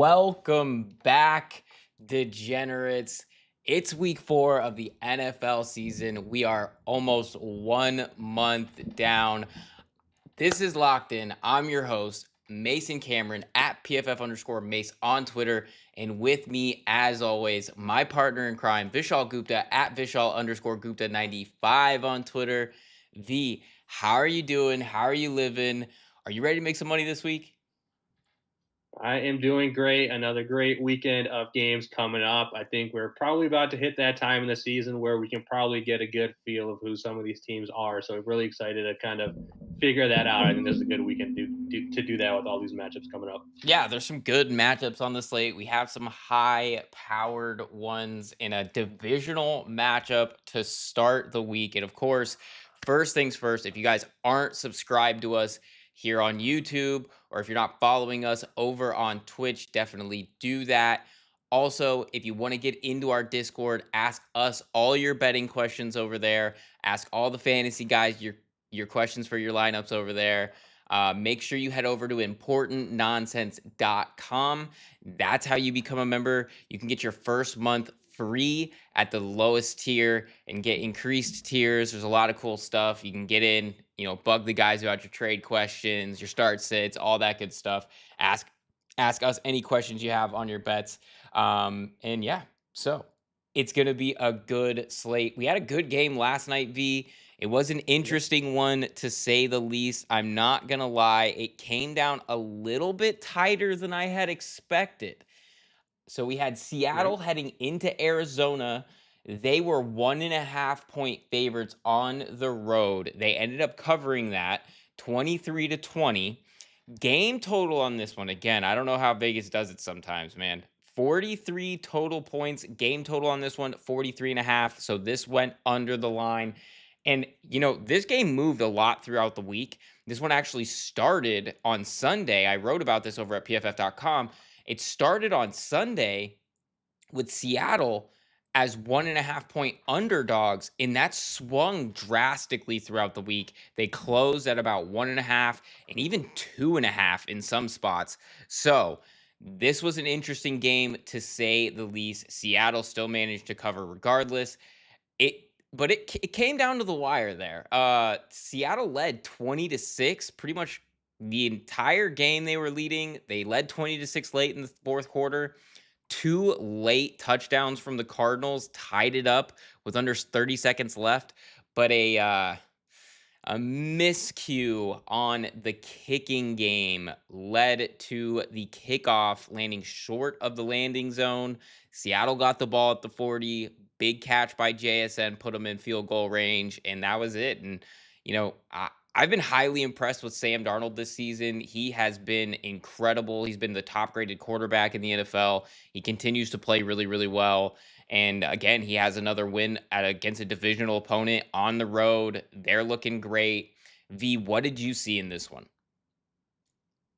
Welcome back, degenerates. It's week 4 of the NFL season. We are almost 1 month down. This is Locked In. I'm your host, Mason Cameron at PFF_Mace on Twitter. And with me, as always, my partner in crime, Vishaal Gupta at Vishal_Gupta95 on Twitter. V, how are you doing? How are you living? Are you ready to make some money this week? I am doing great. Another great weekend of games coming up. I think we're probably about to hit that time in the season where we can probably get a good feel of who some of these teams are. So I'm really excited to kind of figure that out. I think this is a good weekend to do that with all these matchups coming up. Yeah, there's some good matchups on the slate. We have some high powered ones in a divisional matchup to start the week. And of course, first things first, if you guys aren't subscribed to us here on YouTube, or if you're not following us over on Twitch, definitely do that. Also, if you want to get into our Discord, ask us all your betting questions over there. Ask all the fantasy guys your questions for your lineups over there. Make sure you head over to importantnonsense.com. That's how you become a member. You can get your first month free at the lowest tier and get increased tiers. There's a lot of cool stuff. You can get in, bug the guys about your trade questions, your start sits, all that good stuff. Ask us any questions you have on your bets. And yeah, so it's going to be a good slate. We had a good game last night, V. It was an interesting one to say the least. I'm not going to lie. It came down a little bit tighter than I had expected. So we had Right. Seattle heading into Arizona. They were 1.5 point favorites on the road. They ended up covering that 23-20. Game total on this one, again, I don't know how Vegas does it sometimes, man. 43 total points. Game total on this one, 43.5. So this went under the line. And, this game moved a lot throughout the week. This one actually started on Sunday. I wrote about this over at pff.com. It started on Sunday with Seattle as 1.5 point underdogs, and that swung drastically throughout the week. They closed at about 1.5 and even 2.5 in some spots. So this was an interesting game to say the least. Seattle still managed to cover regardless. But it came down to the wire there. Seattle led 20-6, pretty much the entire game they were leading. They led 20-6 late in the fourth quarter. Two late touchdowns from the Cardinals tied it up with under 30 seconds left, but a miscue on the kicking game led to the kickoff landing short of the landing zone. Seattle got the ball at the 40. Big catch by JSN, put them in field goal range, and that was it. And, I've been highly impressed with Sam Darnold this season. He has been incredible. He's been the top graded quarterback in the NFL. He continues to play really, really well. And again, he has another win against a divisional opponent on the road. They're looking great. V, what did you see in this one?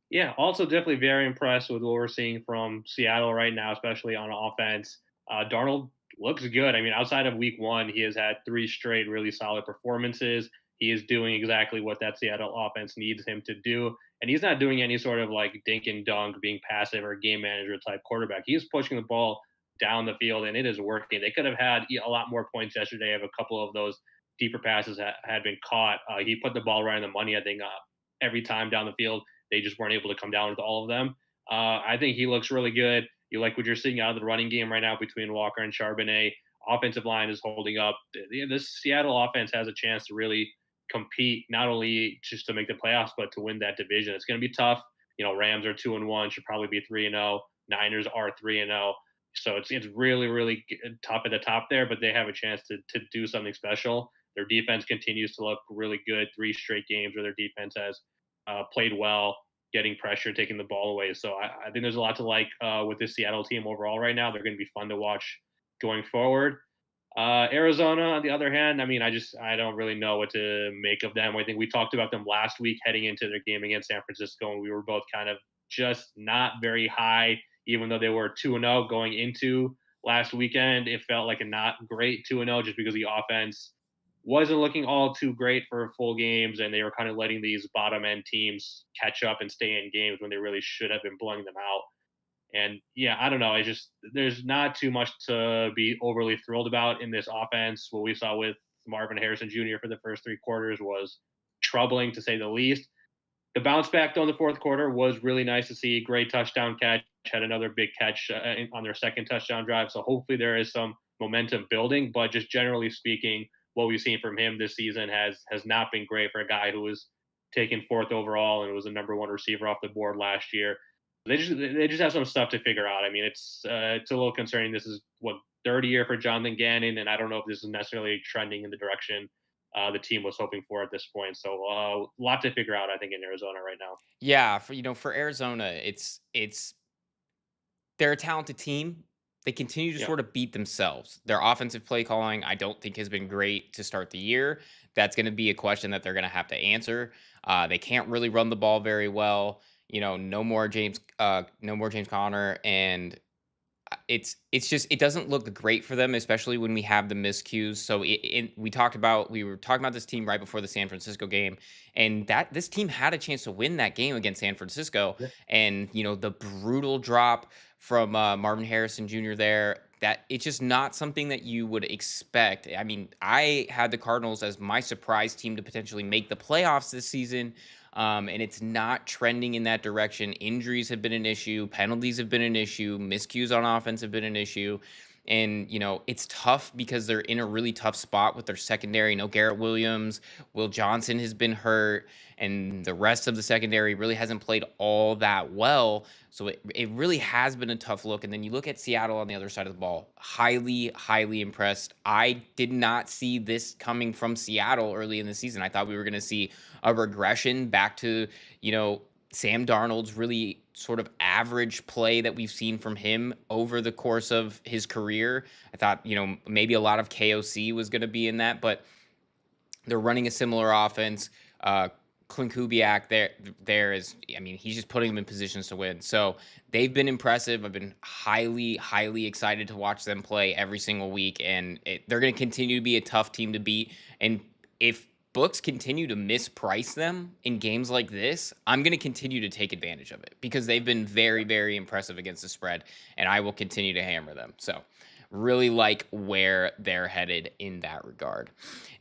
Yeah. Also, definitely very impressed with what we're seeing from Seattle right now, especially on offense. Darnold looks good. I mean, outside of week one, he has had three straight really solid performances. He is doing exactly what that Seattle offense needs him to do. And he's not doing any sort of like dink and dunk, being passive or game manager type quarterback. He's pushing the ball down the field, and it is working. They could have had a lot more points yesterday if a couple of those deeper passes had been caught. He put the ball right on the money, I think, every time down the field. They just weren't able to come down with all of them. I think he looks really good. You like what you're seeing out of the running game right now between Walker and Charbonnet. Offensive line is holding up. This Seattle offense has a chance to really compete, not only just to make the playoffs, but to win that division. It's going to be tough. Rams are 2-1, should probably be 3-0. Niners are 3-0. So it's really really tough at the top there, but they have a chance to do something special. Their defense continues to look really good. Three straight games where their defense has played well, getting pressure, taking the ball away. So I think there's a lot to like with this Seattle team overall right now. They're going to be fun to watch going forward. Arizona, on the other hand, I mean, I don't really know what to make of them. I think we talked about them last week heading into their game against San Francisco, and we were both kind of just not very high, even though they were 2-0 going into last weekend. It felt like a not great 2-0 just because the offense wasn't looking all too great for full games, and they were kind of letting these bottom end teams catch up and stay in games when they really should have been blowing them out. And yeah, I don't know. I just there's not too much to be overly thrilled about in this offense. What we saw with Marvin Harrison Jr. for the first 3 quarters was troubling to say the least. The bounce back though in the fourth quarter was really nice to see. Great touchdown catch. Had another big catch on their second touchdown drive. So hopefully there is some momentum building. But just generally speaking, what we've seen from him this season has not been great for a guy who was taken fourth overall and was a number one receiver off the board last year. They just have some stuff to figure out. I mean, it's a little concerning. This is what third year for Jonathan Gannon, and I don't know if this is necessarily trending in the direction the team was hoping for at this point. So a lot to figure out, I think, in Arizona right now. Yeah, for Arizona, it's they're a talented team. They continue to Yeah, sort of beat themselves. Their offensive play calling, I don't think, has been great to start the year. That's going to be a question that they're going to have to answer. They can't really run the ball very well. No more James Conner, and it's just it doesn't look great for them, especially when we have the miscues. So we were talking about this team right before the San Francisco game, and that this team had a chance to win that game against San Francisco, yeah, and the brutal drop from Marvin Harrison Jr. there. That it's just not something that you would expect. I mean, I had the Cardinals as my surprise team to potentially make the playoffs this season. And it's not trending in that direction. Injuries have been an issue, penalties have been an issue, miscues on offense have been an issue. And, it's tough because they're in a really tough spot with their secondary. No Garrett Williams, Will Johnson has been hurt, and the rest of the secondary really hasn't played all that well. So it really has been a tough look. And then you look at Seattle on the other side of the ball, highly, highly impressed. I did not see this coming from Seattle early in the season. I thought we were going to see a regression back to, Sam Darnold's really sort of average play that we've seen from him over the course of his career. I thought, maybe a lot of KOC was going to be in that, but they're running a similar offense. Clint Kubiak there is, I mean, he's just putting them in positions to win. So they've been impressive. I've been highly, highly excited to watch them play every single week, and they're going to continue to be a tough team to beat. And if books continue to misprice them in games like this, I'm going to continue to take advantage of it because they've been very, very impressive against the spread, and I will continue to hammer them. So really like where they're headed in that regard.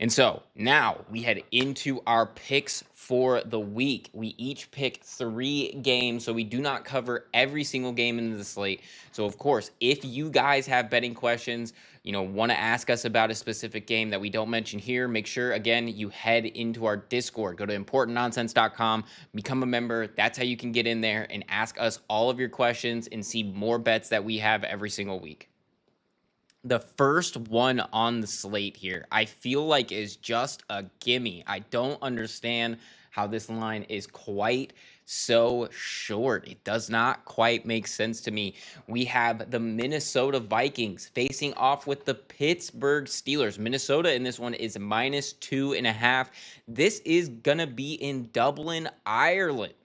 And so now we head into our picks for the week. We each pick 3 games, so we do not cover every single game in the slate. So of course, if you guys have betting questions, want to ask us about a specific game that we don't mention here, make sure again you head into our Discord. Go to importantnonsense.com, become a member. That's how you can get in there and ask us all of your questions and see more bets that we have every single week. The first one on the slate here, I feel like is just a gimme. I don't understand how this line is quite so short. It does not quite make sense to me. We have the Minnesota Vikings facing off with the Pittsburgh Steelers. Minnesota in this one is -2.5. This is going to be in Dublin, Ireland.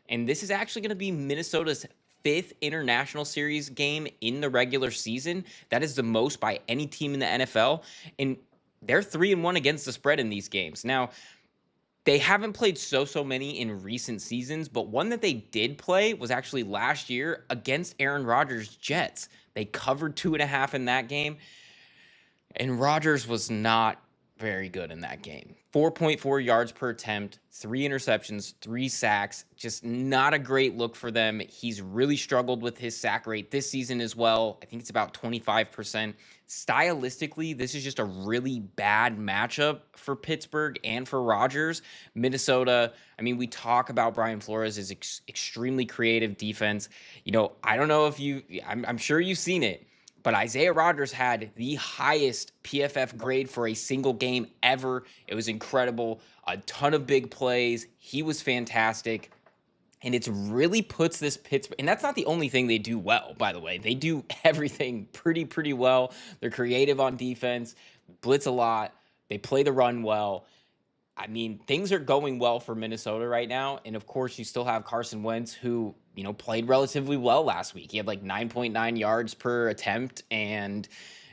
And this is actually going to be Minnesota's 5th international series game in the regular season. That is the most by any team in the NFL. And they're 3-1 against the spread in these games. Now, they haven't played so many in recent seasons, but one that they did play was actually last year against Aaron Rodgers' Jets. They covered 2.5 in that game. And Rodgers was not very good in that game. 4.4 yards per attempt, 3 interceptions, 3 sacks. Just not a great look for them. He's really struggled with his sack rate this season as well. I think it's about 25%. Stylistically, this is just a really bad matchup for Pittsburgh and for Rodgers. Minnesota, I mean, we talk about Brian Flores' extremely creative defense. I don't know if I'm sure you've seen it, but Isaiah Rodgers had the highest PFF grade for a single game ever. It was incredible. A ton of big plays. He was fantastic. And it's really puts this Pittsburgh, and that's not the only thing they do well, by the way. They do everything pretty well. They're creative on defense, blitz a lot. They play the run well. I mean, things are going well for Minnesota right now. And of course, you still have Carson Wentz, who, played relatively well last week. He had like 9.9 yards per attempt, and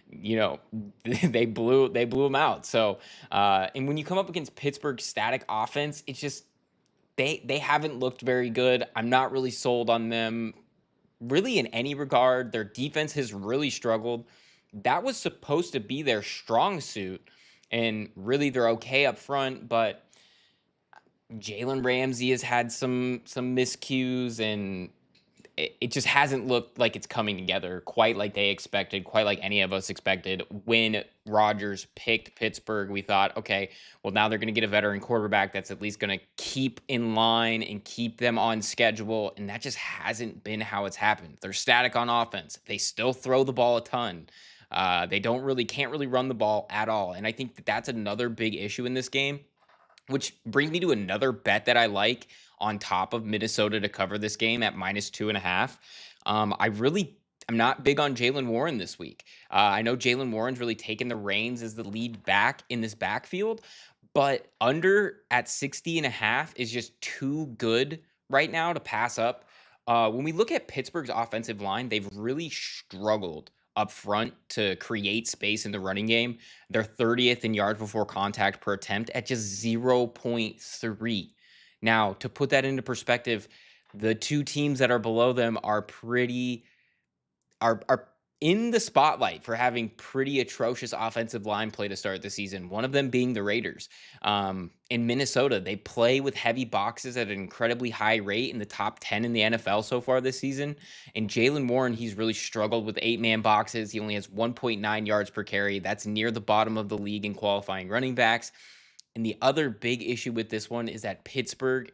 they blew him out. So, and when you come up against Pittsburgh's static offense, it's just they haven't looked very good. I'm not really sold on them really in any regard. Their defense has really struggled. That was supposed to be their strong suit, and really they're okay up front, but Jalen Ramsey has had some miscues, and it just hasn't looked like it's coming together quite like they expected, quite like any of us expected. When Rodgers picked Pittsburgh, we thought, okay, well, now they're going to get a veteran quarterback that's at least going to keep in line and keep them on schedule. And that just hasn't been how it's happened. They're static on offense. They still throw the ball a ton. They can't really run the ball at all. And I think that that's another big issue in this game, which brings me to another bet that I like on top of Minnesota to cover this game at -2.5. I'm not big on Jalen Warren this week. I know Jalen Warren's really taken the reins as the lead back in this backfield, but under at 60.5 is just too good right now to pass up. When we look at Pittsburgh's offensive line, they've really struggled up front to create space in the running game. They're 30th in yards before contact per attempt at just 0.3. Now, to put that into perspective, the two teams that are below them are in the spotlight for having pretty atrocious offensive line play to start the season. One of them being the Raiders. In Minnesota, they play with heavy boxes at an incredibly high rate, in the top 10 in the NFL so far this season. And Jalen Warren, he's really struggled with 8-man boxes. He only has 1.9 yards per carry. That's near the bottom of the league in qualifying running backs. And the other big issue with this one is that Pittsburgh,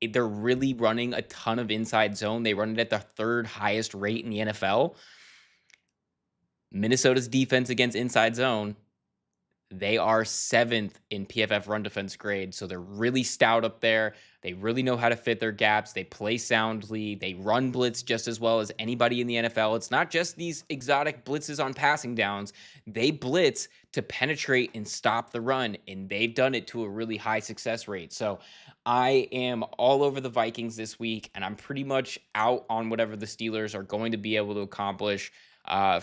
they're really running a ton of inside zone. They run it at the third highest rate in the NFL. Minnesota's defense against inside zone, they are 7th in PFF run defense grade. So they're really stout up there. They really know how to fit their gaps. They play soundly. They run blitz just as well as anybody in the NFL. It's not just these exotic blitzes on passing downs. They blitz to penetrate and stop the run, and they've done it to a really high success rate. So I am all over the Vikings this week, and I'm pretty much out on whatever the Steelers are going to be able to accomplish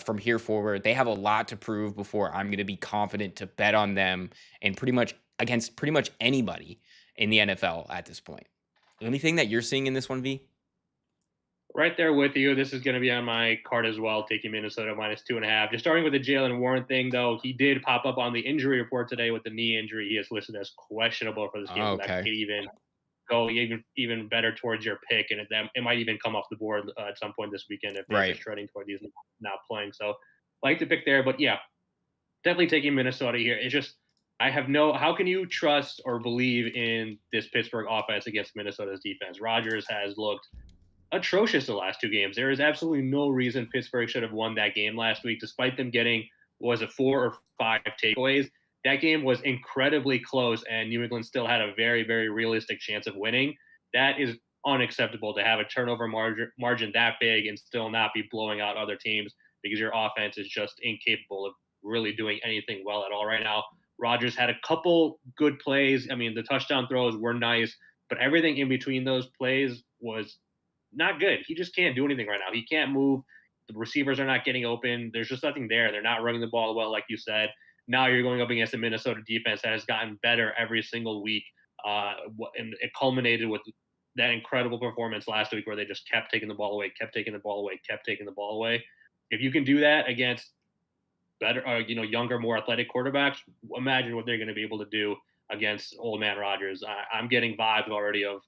from here forward. They have a lot to prove before I'm going to be confident to bet on them, and pretty much against pretty much anybody in the NFL at this point. Anything that you're seeing in this one, V? Right there with you. This is going to be on my card as well, taking Minnesota -2.5. Just starting with the Jalen Warren thing, though, he did pop up on the injury report today with the knee injury. He is listed as questionable for this game, so that Okay. could even go even better towards your pick, and it might even come off the board at some point this weekend if they're Right. just trending toward these not playing. So, like the pick there, but yeah, definitely taking Minnesota here. It's just I have no. How can you trust or believe in this Pittsburgh offense against Minnesota's defense? Rodgers has looked atrocious the last two games. There is absolutely no reason Pittsburgh should have won that game last week, despite them getting was it 4 or 5 takeaways. That game was incredibly close, and New England still had a very, very realistic chance of winning. That is unacceptable to have a turnover margin that big and still not be blowing out other teams because your offense is just incapable of really doing anything well at all right now. Rodgers had a couple good plays. I mean, the touchdown throws were nice, but everything in between those plays was not good. He just can't do anything right now. He can't move. The receivers are not getting open. There's just nothing there. They're not running the ball well, like you said. Now you're going up against a Minnesota defense that has gotten better every single week. And it culminated with that incredible performance last week where they just kept taking the ball away, kept taking the ball away, kept taking the ball away. If you can do that against better, younger, more athletic quarterbacks, imagine what they're going to be able to do against old man Rodgers. I'm getting vibes already of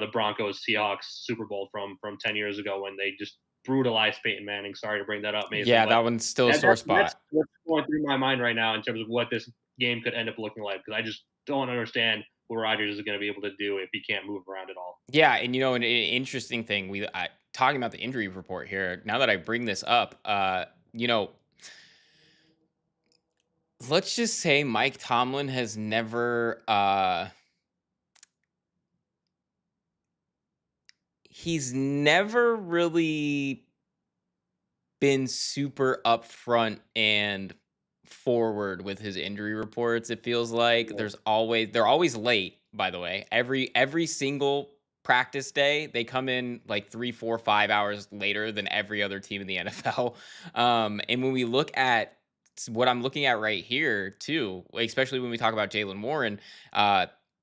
the Broncos Seahawks Super Bowl from 10 years ago when they just brutalized Peyton Manning. Sorry to bring that up, Mason, Yeah, but that one's still a sore that's spot. what's going through my mind right now in terms of what this game could end up looking like because I just don't understand what Rodgers is going to be able to do if he can't move around at all. Yeah, and an interesting thing, talking about the injury report here. Now that I bring this up, let's just say Mike Tomlin has never he's never really been super upfront and forward with his injury reports. It feels like they're always late, by the way. Every single practice day, they come in like 3, 4, 5 hours later than every other team in the NFL. And when we look at what I'm looking at right here too, especially when we talk about Jalen Warren,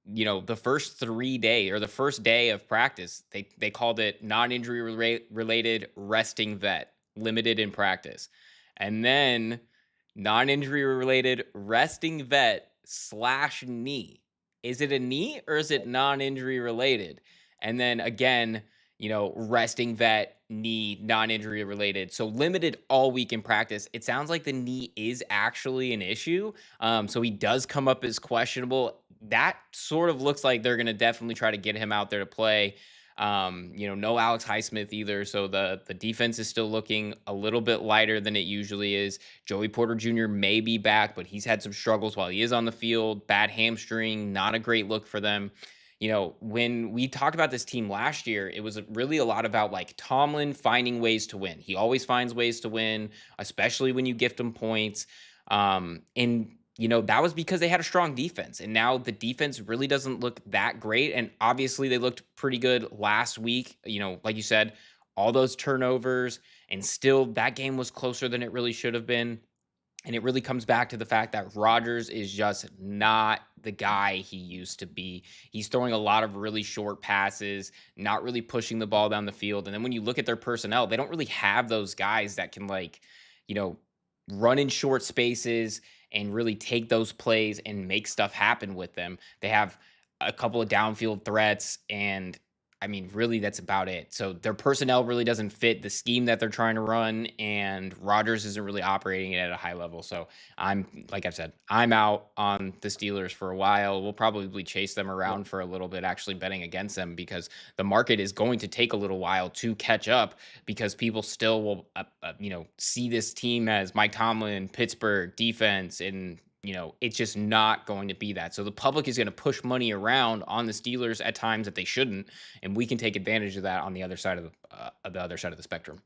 the first 3 day or the first day of practice, they called it non-injury related resting vet, limited in practice. And then non-injury related resting vet slash knee. Is it a knee or is it non-injury related? And then again, resting vet, knee, non-injury related. So limited all week in practice. It sounds like the knee is actually an issue. So he does come up as questionable. That sort of looks like they're going to definitely try to get him out there to play. No Alex Highsmith either. So the defense is still looking a little bit lighter than it usually is. Joey Porter Jr. may be back, but he's had some struggles while he is on the field. Bad hamstring, not a great look for them. When we talked about this team last year, it was really a lot about like Tomlin finding ways to win. He always finds ways to win, especially when you gift him points. And that was because they had a strong defense. And now the defense really doesn't look that great. And obviously, they looked pretty good last week. Like you said, all those turnovers, and still that game was closer than it really should have been. And it really comes back to the fact that Rodgers is just not the guy he used to be. He's throwing a lot of really short passes, not really pushing the ball down the field. And then when you look at their personnel, they don't really have those guys that can, like, you know, run in short spaces and really take those plays and make stuff happen with them. They have a couple of downfield threats, and I mean, really, that's about it. So their personnel really doesn't fit the scheme that they're trying to run, and Rodgers isn't really operating it at a high level. So like I've said, I'm out on the Steelers for a while. We'll probably chase them Yeah. around for a little bit, actually betting against them, because the market is going to take a little while to catch up, because people still will, see this team as Mike Tomlin, Pittsburgh defense, and it's just not going to be that. So the public is going to push money around on the Steelers at times that they shouldn't, and we can take advantage of that on the other side of the other side of the spectrum.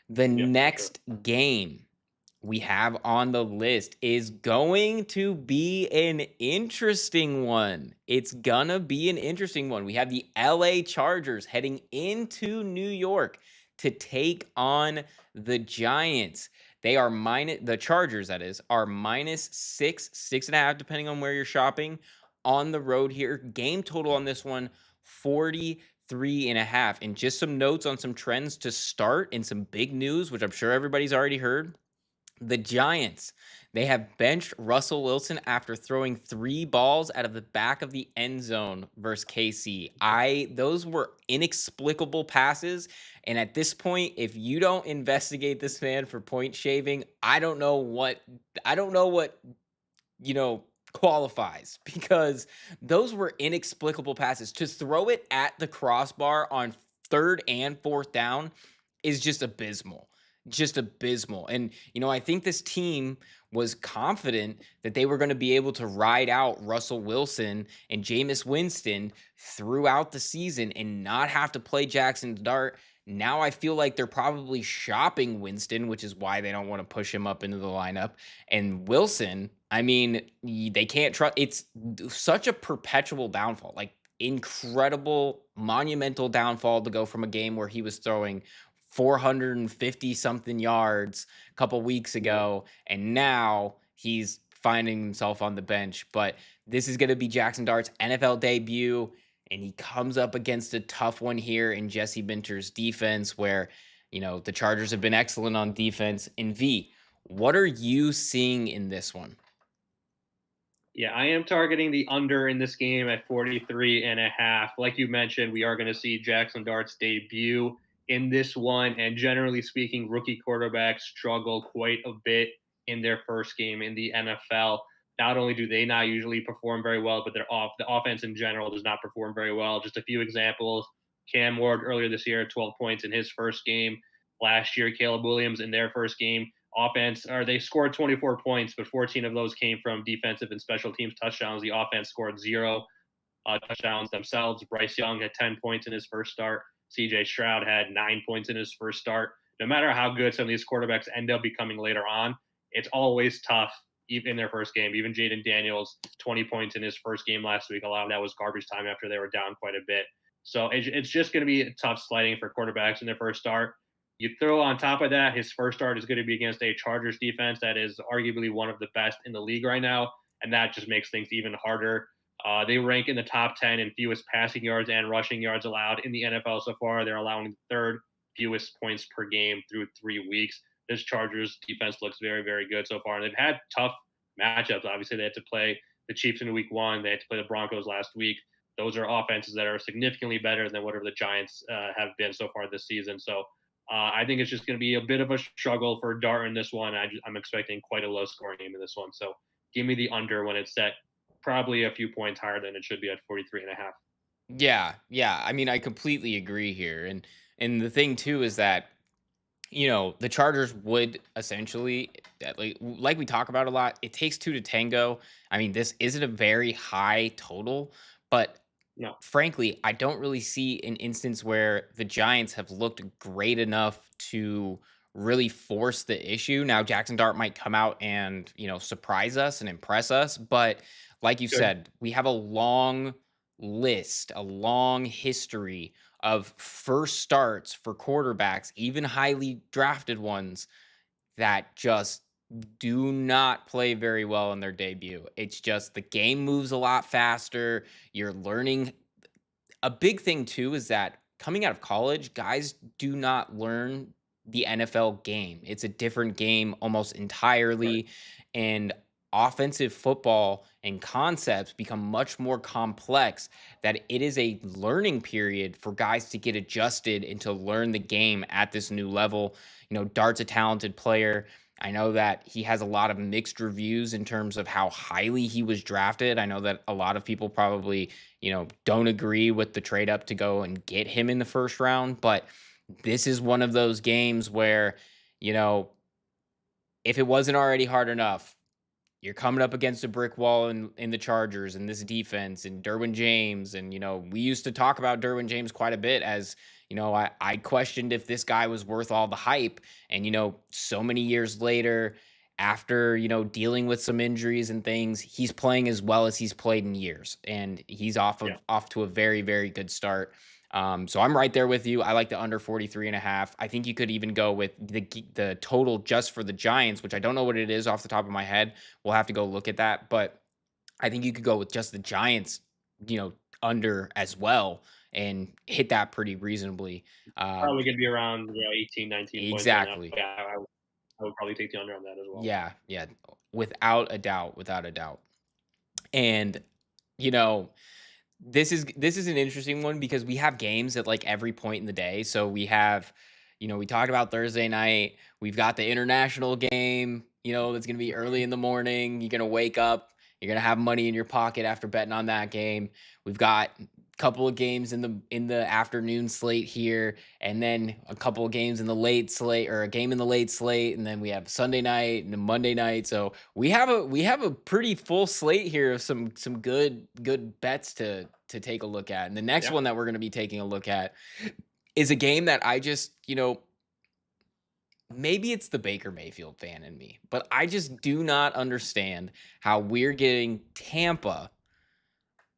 The Yeah, for sure. next game we have on the list is going to be an interesting one. It's gonna be an interesting one. We have the LA Chargers heading into New York to take on the Giants. They are the Chargers, that is, are minus 6.5, depending on where you're shopping on the road here. Game total on this one, 43.5. And just some notes on some trends to start and some big news, which I'm sure everybody's already heard. The Giants, they have benched Russell Wilson after throwing 3 balls out of the back of the end zone versus KC. Those were inexplicable passes, and at this point, if you don't investigate this man for point shaving, I don't know what you know, qualifies, because those were inexplicable passes. To throw it at the crossbar on third and fourth down is just abysmal. Just abysmal. And, I think this team was confident that they were going to be able to ride out Russell Wilson and Jameis Winston throughout the season and not have to play Jackson Dart. Now I feel like they're probably shopping Winston, which is why they don't want to push him up into the lineup. And Wilson, I mean, they can't trust. It's such a perpetual downfall, like incredible, monumental downfall, to go from a game where he was throwing 450 something yards a couple weeks Yeah. ago, and now he's finding himself on the bench. But this is going to be Jackson Dart's NFL debut, and he comes up against a tough one here in Jesse Minter's defense, where the Chargers have been excellent on defense. In V, what are you seeing in this one? Yeah, I am targeting the under in this game at 43.5. Like you mentioned, we are going to see Jackson Dart's debut in this one. And generally speaking, rookie quarterbacks struggle quite a bit in their first game in the NFL. Not only do they not usually perform very well, but the offense in general does not perform very well. Just a few examples. Cam Ward earlier this year, 12 points in his first game. Last year, Caleb Williams in their first game, offense, or they scored 24 points, but 14 of those came from defensive and special teams touchdowns. The offense scored zero touchdowns themselves. Bryce Young had 10 points in his first start. CJ Stroud had 9 points in his first start. No matter how good some of these quarterbacks end up becoming later on, it's always tough, even in their first game. Even Jaden Daniels, 20 points in his first game last week. A lot of that was garbage time after they were down quite a bit. So it's just going to be tough sledding for quarterbacks in their first start. You throw on top of that, his first start is going to be against a Chargers defense that is arguably one of the best in the league right now, and that just makes things even harder. They rank in the top 10 in fewest passing yards and rushing yards allowed in the NFL so far. They're allowing the third fewest points per game through 3 weeks. This Chargers defense looks very, very good so far. And they've had tough matchups. Obviously, they had to play the Chiefs in week one, they had to play the Broncos last week. Those are offenses that are significantly better than whatever the Giants have been so far this season. So I think it's just going to be a bit of a struggle for Dart in this one. I'm expecting quite a low scoring game in this one. So give me the under when it's set probably a few points higher than it should be at 43.5. Yeah, yeah. I mean, I completely agree here. And the thing too is that, the Chargers would essentially, like we talk about a lot, it takes two to tango. I mean, this isn't a very high total, but No. frankly, I don't really see an instance where the Giants have looked great enough to really force the issue. Now, Jackson Dart might come out and, surprise us and impress us, but like you Good. said, we have a long list, a long history of first starts for quarterbacks, even highly drafted ones, that just do not play very well in their debut. It's just the game moves a lot faster. You're learning. A big thing too is that coming out of college, guys do not learn the NFL game. It's a different game almost Right. entirely. And offensive football and concepts become much more complex, that it is a learning period for guys to get adjusted and to learn the game at this new level. Dart's a talented player. I know that he has a lot of mixed reviews in terms of how highly he was drafted. I know that a lot of people probably, don't agree with the trade up to go and get him in the first round. But this is one of those games where, you know, if it wasn't already hard enough, you're coming up against a brick wall in the Chargers and this defense and Derwin James. And, we used to talk about Derwin James quite a bit as, I questioned if this guy was worth all the hype. And, so many years later, after, dealing with some injuries and things, he's playing as well as he's played in years. And he's Yeah. off to a very, very good start. So I'm right there with you. I like the under 43.5. I think you could even go with the total just for the Giants, which I don't know what it is off the top of my head. We'll have to go look at that, but I think you could go with just the Giants, under as well and hit that pretty reasonably. Probably going to be around 18, 19 points right now. Exactly. Yeah, I would probably take the under on that as well. Yeah, yeah, without a doubt, without a doubt. And you know, this is an interesting one because we have games at like every point in the day. So we have, we talked about Thursday night. We've got the international game, that's going to be early in the morning. You're going to wake up, you're going to have money in your pocket after betting on that game. We've got a couple of games in the afternoon slate here, and then a couple of games in the late slate, or a game in the late slate, and then we have Sunday night and a Monday night. So we have a pretty full slate here of some good bets to take a look at. And the next Yeah. one that we're going to be taking a look at is a game that I just, maybe it's the Baker Mayfield fan in me, but I just do not understand how we're getting Tampa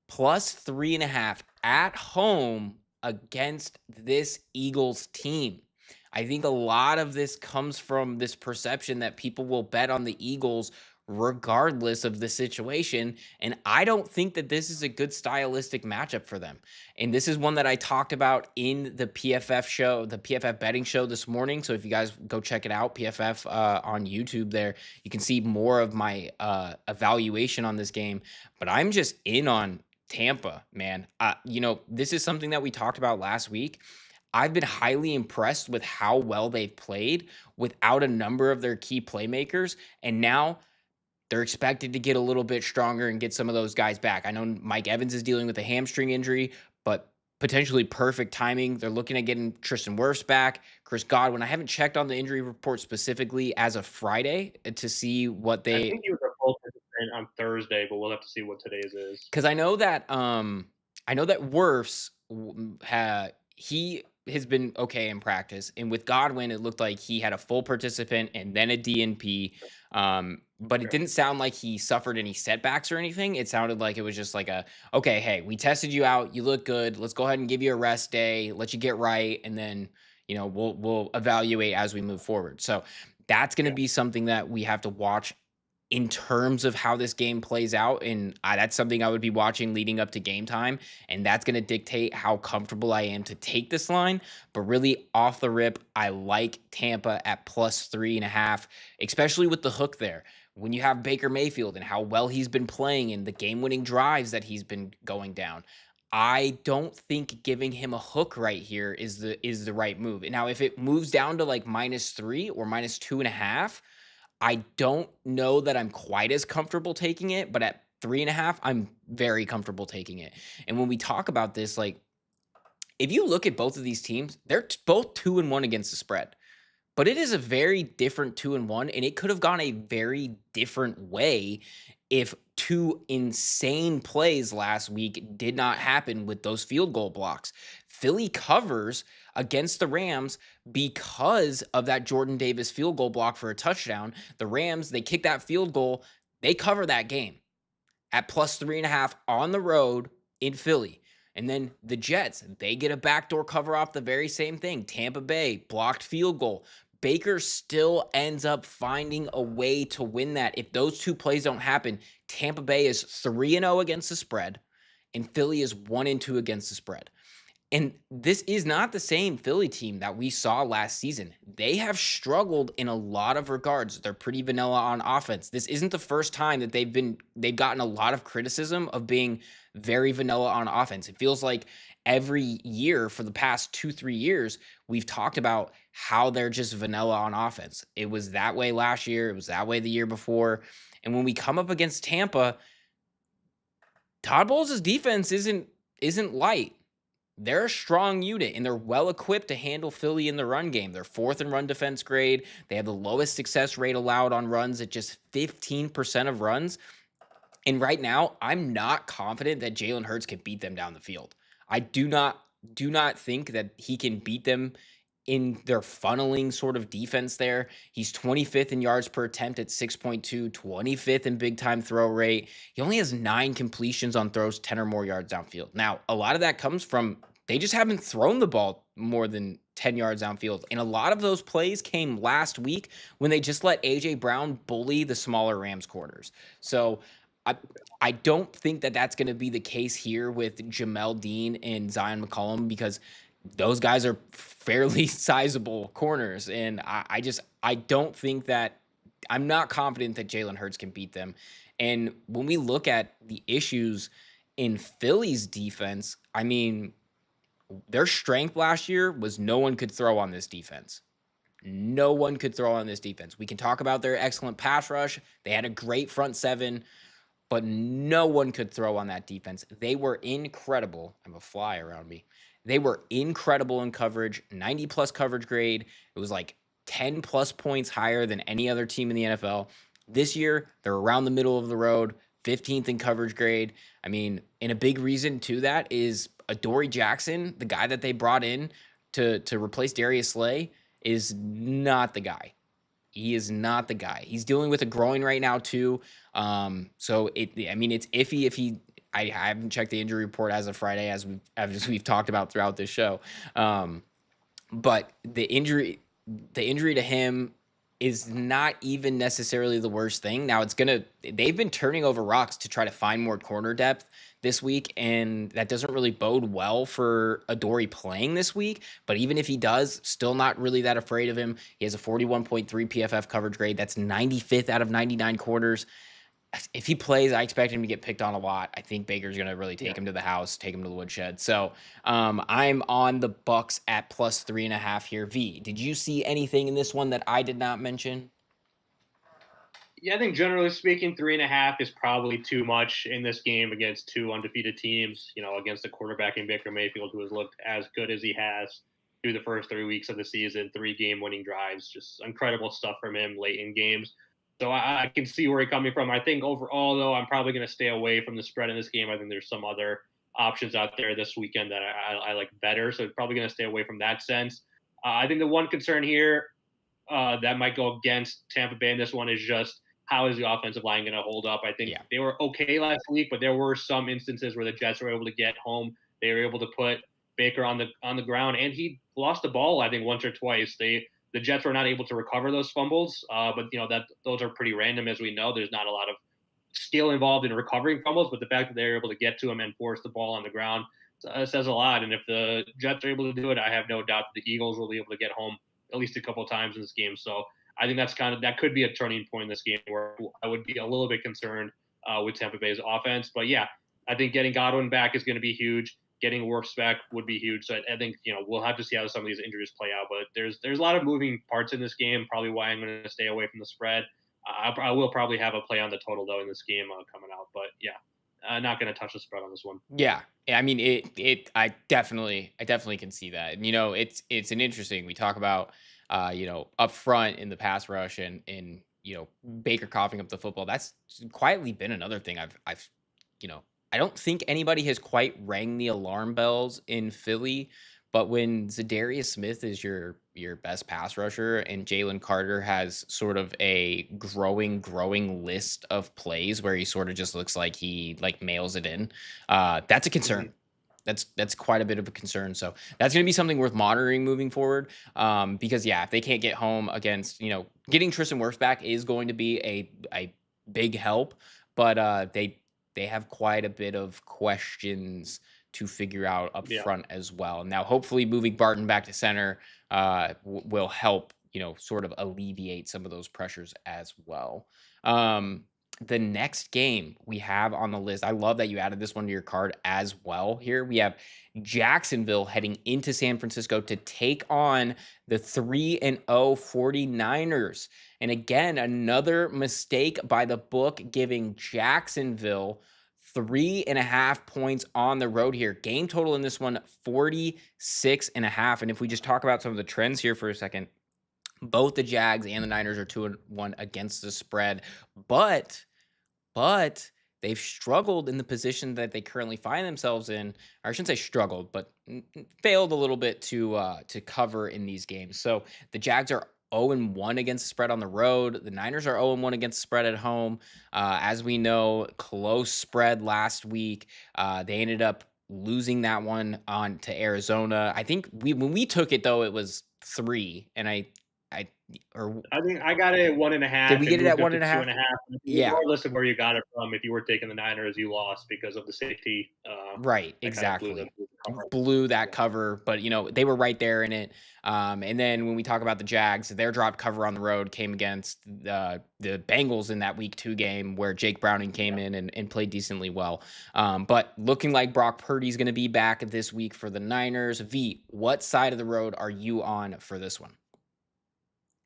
plus 3.5 at home against this Eagles team. I think a lot of this comes from this perception that people will bet on the Eagles regardless of the situation. And I don't think that this is a good stylistic matchup for them. And this is one that I talked about in the PFF show, the PFF betting show this morning. So if you guys go check it out, PFF on YouTube there, you can see more of my evaluation on this game. But I'm just in on Tampa, man. This is something that we talked about last week. I've been highly impressed with how well they've played without a number of their key playmakers. And now they're expected to get a little bit stronger and get some of those guys back. I know Mike Evans is dealing with a hamstring injury, but potentially perfect timing. They're looking at getting Tristan Wirfs back, Chris Godwin. I haven't checked on the injury report specifically as of Friday to see what I they, think he was a full participant on Thursday, but we'll have to see what today's is. because I know that Wirfs he has been okay in practice, and with Godwin, it looked like he had a full participant and then a DNP. But it Okay. didn't sound like he suffered any setbacks or anything. It sounded like it was just like okay, hey, we tested you out, you look good. Let's go ahead and give you a rest day, let you get right, and then we'll evaluate as we move forward. So that's going to Yeah. be something that we have to watch in terms of how this game plays out. And that's something I would be watching leading up to game time. And that's going to dictate how comfortable I am to take this line. But really, off the rip, I like Tampa at +3.5, especially with the hook there. When you have Baker Mayfield and how well he's been playing and the game winning drives that he's been going down, I don't think giving him a hook right here is the right move. Now, if it moves down to like -3 or -2.5, I don't know that I'm quite as comfortable taking it, but at 3.5, I'm very comfortable taking it. And when we talk about this, like, if you look at both of these teams, they're both 2-1 against the spread. But it is a very different 2-1, and it could have gone a very different way if two insane plays last week did not happen with those field goal blocks. Philly covers against the Rams because of that Jordan Davis field goal block for a touchdown. The Rams, they kick that field goal, they cover that game at +3.5 on the road in Philly. And then the Jets, they get a backdoor cover off the very same thing. Tampa Bay, blocked field goal. Baker still ends up finding a way to win that. If those two plays don't happen, Tampa Bay is 3-0 against the spread, and Philly is 1-2 against the spread. And this is not the same Philly team that we saw last season. They have struggled in a lot of regards. They're pretty vanilla on offense. This isn't the first time that they've gotten a lot of criticism of being very vanilla on offense. It feels like every year for the past 2-3 years, we've talked about how they're just vanilla on offense. It was that way last year, it was that way the year before. And when we come up against Tampa, Todd Bowles' defense isn't light. They're a strong unit, and they're well equipped to handle Philly in the run game. They're fourth in run defense grade. They have the lowest success rate allowed on runs at just 15% of runs. And right now, I'm not confident that Jalen Hurts can beat them down the field. I do not think that he can beat them in their funneling sort of defense there. He's 25th in yards per attempt at 6.2, 25th in big time throw rate. He only has 9 completions on throws 10 or more yards downfield. Now, a lot of that comes from they just haven't thrown the ball more than 10 yards downfield. And a lot of those plays came last week when they just let AJ Brown bully the smaller Rams corners. So I I don't think that that's going to be the case here with Jamel Dean and Zion McCollum because those guys are fairly sizable corners, and I don't think that I'm not confident that Jalen Hurts can beat them. And when we look at the issues in Philly's defense, I mean, their strength last year was no one could throw on this defense. No one could throw on this defense. We can talk about their excellent pass rush. They had a great front seven, but no one could throw on that defense. They were incredible. I have a fly around me. They were incredible in coverage, 90 plus coverage grade. It was like 10 plus points higher than any other team in the NFL. This year, they're around the middle of the road, 15th in coverage grade. I mean, and a big reason to that is Adoree Jackson, the guy that they brought in to replace Darius Slay, is not the guy. He is not the guy. He's dealing with a groin right now too. So it's iffy if he. I haven't checked the injury report as of Friday, as we've talked about throughout this show. But the injury to him is not even necessarily the worst thing. Now they've been turning over rocks to try to find more corner depth this week, and that doesn't really bode well for Adoree playing this week. But even if he does, still not really that afraid of him. He has a 41.3 PFF coverage grade. That's 95th out of 99 corners. If he plays, I expect him to get picked on a lot. I think Baker's going to really take him to the house, take him to the woodshed. So I'm on the Bucks at +3.5 here. V, did you see anything in this one that I did not mention? Yeah, I think generally speaking, 3.5 is probably too much in this game against two undefeated teams. Against a quarterback in Baker Mayfield who has looked as good as he has through the first 3 weeks of the season, 3 game-winning drives, just incredible stuff from him late in games. So I can see where he's coming from. I think overall, though, I'm probably going to stay away from the spread in this game. I think there's some other options out there this weekend that I like better. So probably going to stay away from that sense. I think the one concern here that might go against Tampa Bay in this one is just how is the offensive line going to hold up? I think they were okay last week, but there were some instances where the Jets were able to get home. They were able to put Baker on the ground, and he lost the ball, I think, once or twice. They The Jets were not able to recover those fumbles, but that those are pretty random, as we know. There's not a lot of skill involved in recovering fumbles, but the fact that they're able to get to them and force the ball on the ground says a lot. And if the Jets are able to do it, I have no doubt that the Eagles will be able to get home at least a couple of times in this game. So I think that could be a turning point in this game where I would be a little bit concerned with Tampa Bay's offense. But yeah, I think getting Godwin back is going to be huge. Getting Wirfs back would be huge. So I think we'll have to see how some of these injuries play out. But there's a lot of moving parts in this game. Probably why I'm going to stay away from the spread. I will probably have a play on the total though in this game coming out. But yeah, not going to touch the spread on this one. Yeah. I mean, I definitely can see that. And, it's an interesting, we talk about, up front in the pass rush and, Baker coughing up the football. That's quietly been another thing you know, I don't think anybody has quite rang the alarm bells in Philly, but when Zadarius Smith is your best pass rusher and Jalen Carter has sort of a growing list of plays where he sort of just looks like he like mails it in, that's a Mm-hmm. concern. That's quite a bit of a concern. So that's going to be something worth monitoring moving forward. Because yeah, if they can't get home against, getting Tristan Wirfs back is going to be a big help, but they have quite a bit of questions to figure out up Yeah. front as well. Now, hopefully, moving Barton back to center will help, sort of alleviate some of those pressures as well. Um, the next game we have on the list, I love that you added this one to your card as well. Here we have Jacksonville heading into San Francisco to take on the 3-0 49ers. And again, another mistake by the book, giving Jacksonville 3.5 points on the road here. Game total in this one, 46.5. And if we just talk about some of the trends here for a second, both the Jags and the Niners are 2-1 against the spread, but they've struggled in the position that they currently find themselves in. Or I shouldn't say struggled, but failed a little bit to cover in these games. So the Jags are 0-1 against the spread on the road. The Niners are 0-1 against the spread at home. As we know, close spread last week. They ended up losing that one on to Arizona. I think when we took it though, it was 3, and I or I think I got it at one and a did half we and get it at moved up one to and a two half? and a half. Yeah. Regardless of where you got it from, if you were taking the Niners, you lost because of the safety. Right, That kind of blew exactly. the cover. Blew that Yeah. cover, but they were right there in it. And then when we talk about the Jags, their dropped cover on the road came against the Bengals in that week 2 game where Jake Browning came Yeah. in and played decently well. But looking like Brock Purdy's going to be back this week for the Niners. V, what side of the road are you on for this one?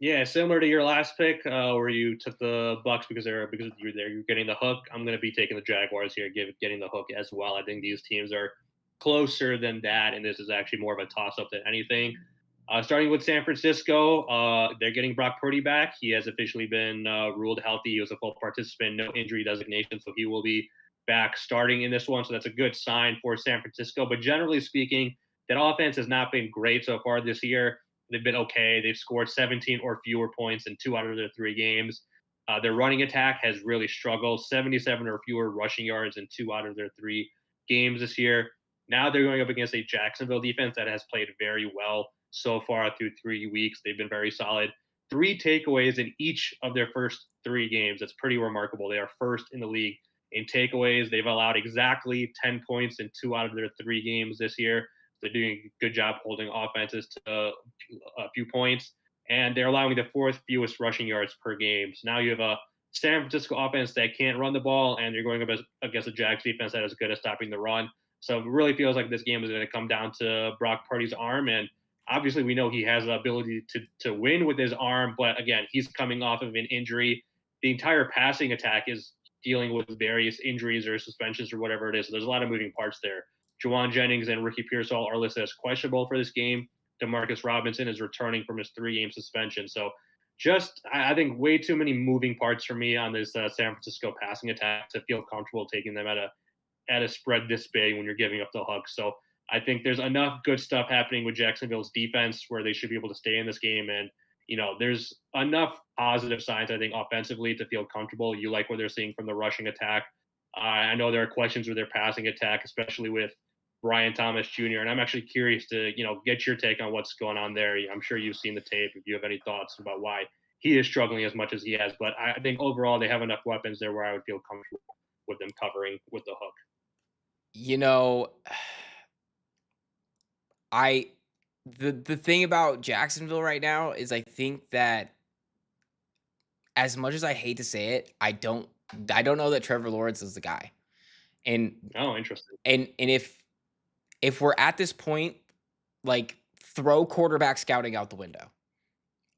Yeah, similar to your last pick, where you took the Bucks because you're there, you're getting the hook. I'm going to be taking the Jaguars here, getting the hook as well. I think these teams are closer than that, and this is actually more of a toss up than anything. Starting with San Francisco, they're getting Brock Purdy back. He has officially been ruled healthy. He was a full participant, no injury designation, so he will be back starting in this one. So that's a good sign for San Francisco. But generally speaking, that offense has not been great so far this year. They've been okay. They've scored 17 or fewer points in 2 out of their 3 games. Their running attack has really struggled, 77 or fewer rushing yards in 2 out of their 3 games this year. Now they're going up against a Jacksonville defense that has played very well so far through 3 weeks. They've been very solid. 3 takeaways in each of their first 3 games. That's pretty remarkable. They are first in the league in takeaways. They've allowed exactly 10 points in 2 out of their 3 games this year. They're doing a good job holding offenses to a few points, and they're allowing the 4th fewest rushing yards per game. So now you have a San Francisco offense that can't run the ball, and you're going up against a Jags defense that is good at stopping the run. So it really feels like this game is going to come down to Brock Purdy's arm, and obviously we know he has the ability to win with his arm, but again, he's coming off of an injury. The entire passing attack is dealing with various injuries or suspensions or whatever it is. So there's a lot of moving parts there. Juwan Jennings and Ricky Pearsall are listed as questionable for this game. Demarcus Robinson is returning from his 3-game suspension. So I think way too many moving parts for me on this San Francisco passing attack to feel comfortable taking them at a spread this big when you're giving up the hook. So I think there's enough good stuff happening with Jacksonville's defense where they should be able to stay in this game. And, there's enough positive signs, I think, offensively to feel comfortable. You like what they're seeing from the rushing attack. I know there are questions with their passing attack, especially with Brian Thomas Jr. And I'm actually curious to, get your take on what's going on there. I'm sure you've seen the tape. If you have any thoughts about why he is struggling as much as he has, but I think overall they have enough weapons there where I would feel comfortable with them covering with the hook. You know, I the thing about Jacksonville right now is I think that as much as I hate to say it, I don't know that Trevor Lawrence is the guy. And Oh, interesting. and if we're at this point, like, throw quarterback scouting out the window.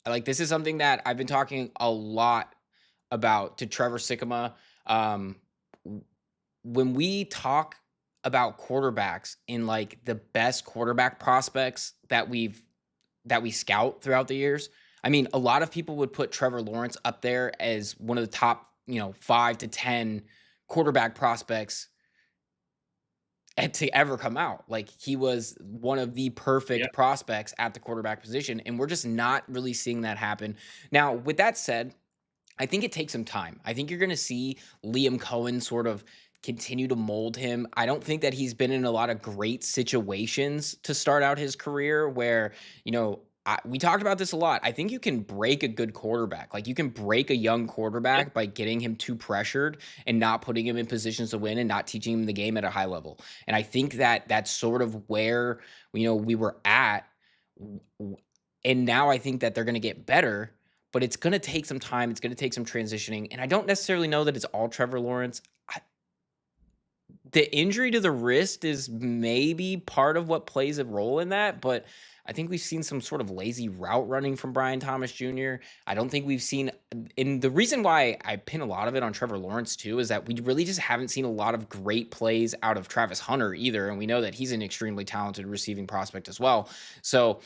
Like, this is something that I've been talking a lot about to Trevor Sikkema. Um, when we talk about quarterbacks in like the best quarterback prospects that we scout throughout the years, I mean, a lot of people would put Trevor Lawrence up there as one of the top, 5 to 10 quarterback prospects to ever come out. Like, he was one of the Yeah, perfect prospects at the quarterback position, and we're just not really seeing that happen. Now, with that said, I think it takes some time. I think you're going to see Liam Cohen sort of continue to mold him. I don't think that he's been in a lot of great situations to start out his career where, we talked about this a lot. I think you can break a good quarterback. Like, you can break a young yeah, quarterback by getting him too pressured and not putting him in positions to win and not teaching him the game at a high level. And I think that that's sort of where, we were at. And now I think that they're going to get better, but it's going to take some time. It's going to take some transitioning. And I don't necessarily know that it's all Trevor Lawrence. The injury to the wrist is maybe part of what plays a role in that, but I think we've seen some sort of lazy route running from Brian Thomas Jr. I don't think we've seen, and the reason why I pin a lot of it on Trevor Lawrence too is that we really just haven't seen a lot of great plays out of Travis Hunter either. And we know that he's an extremely talented receiving prospect as well. So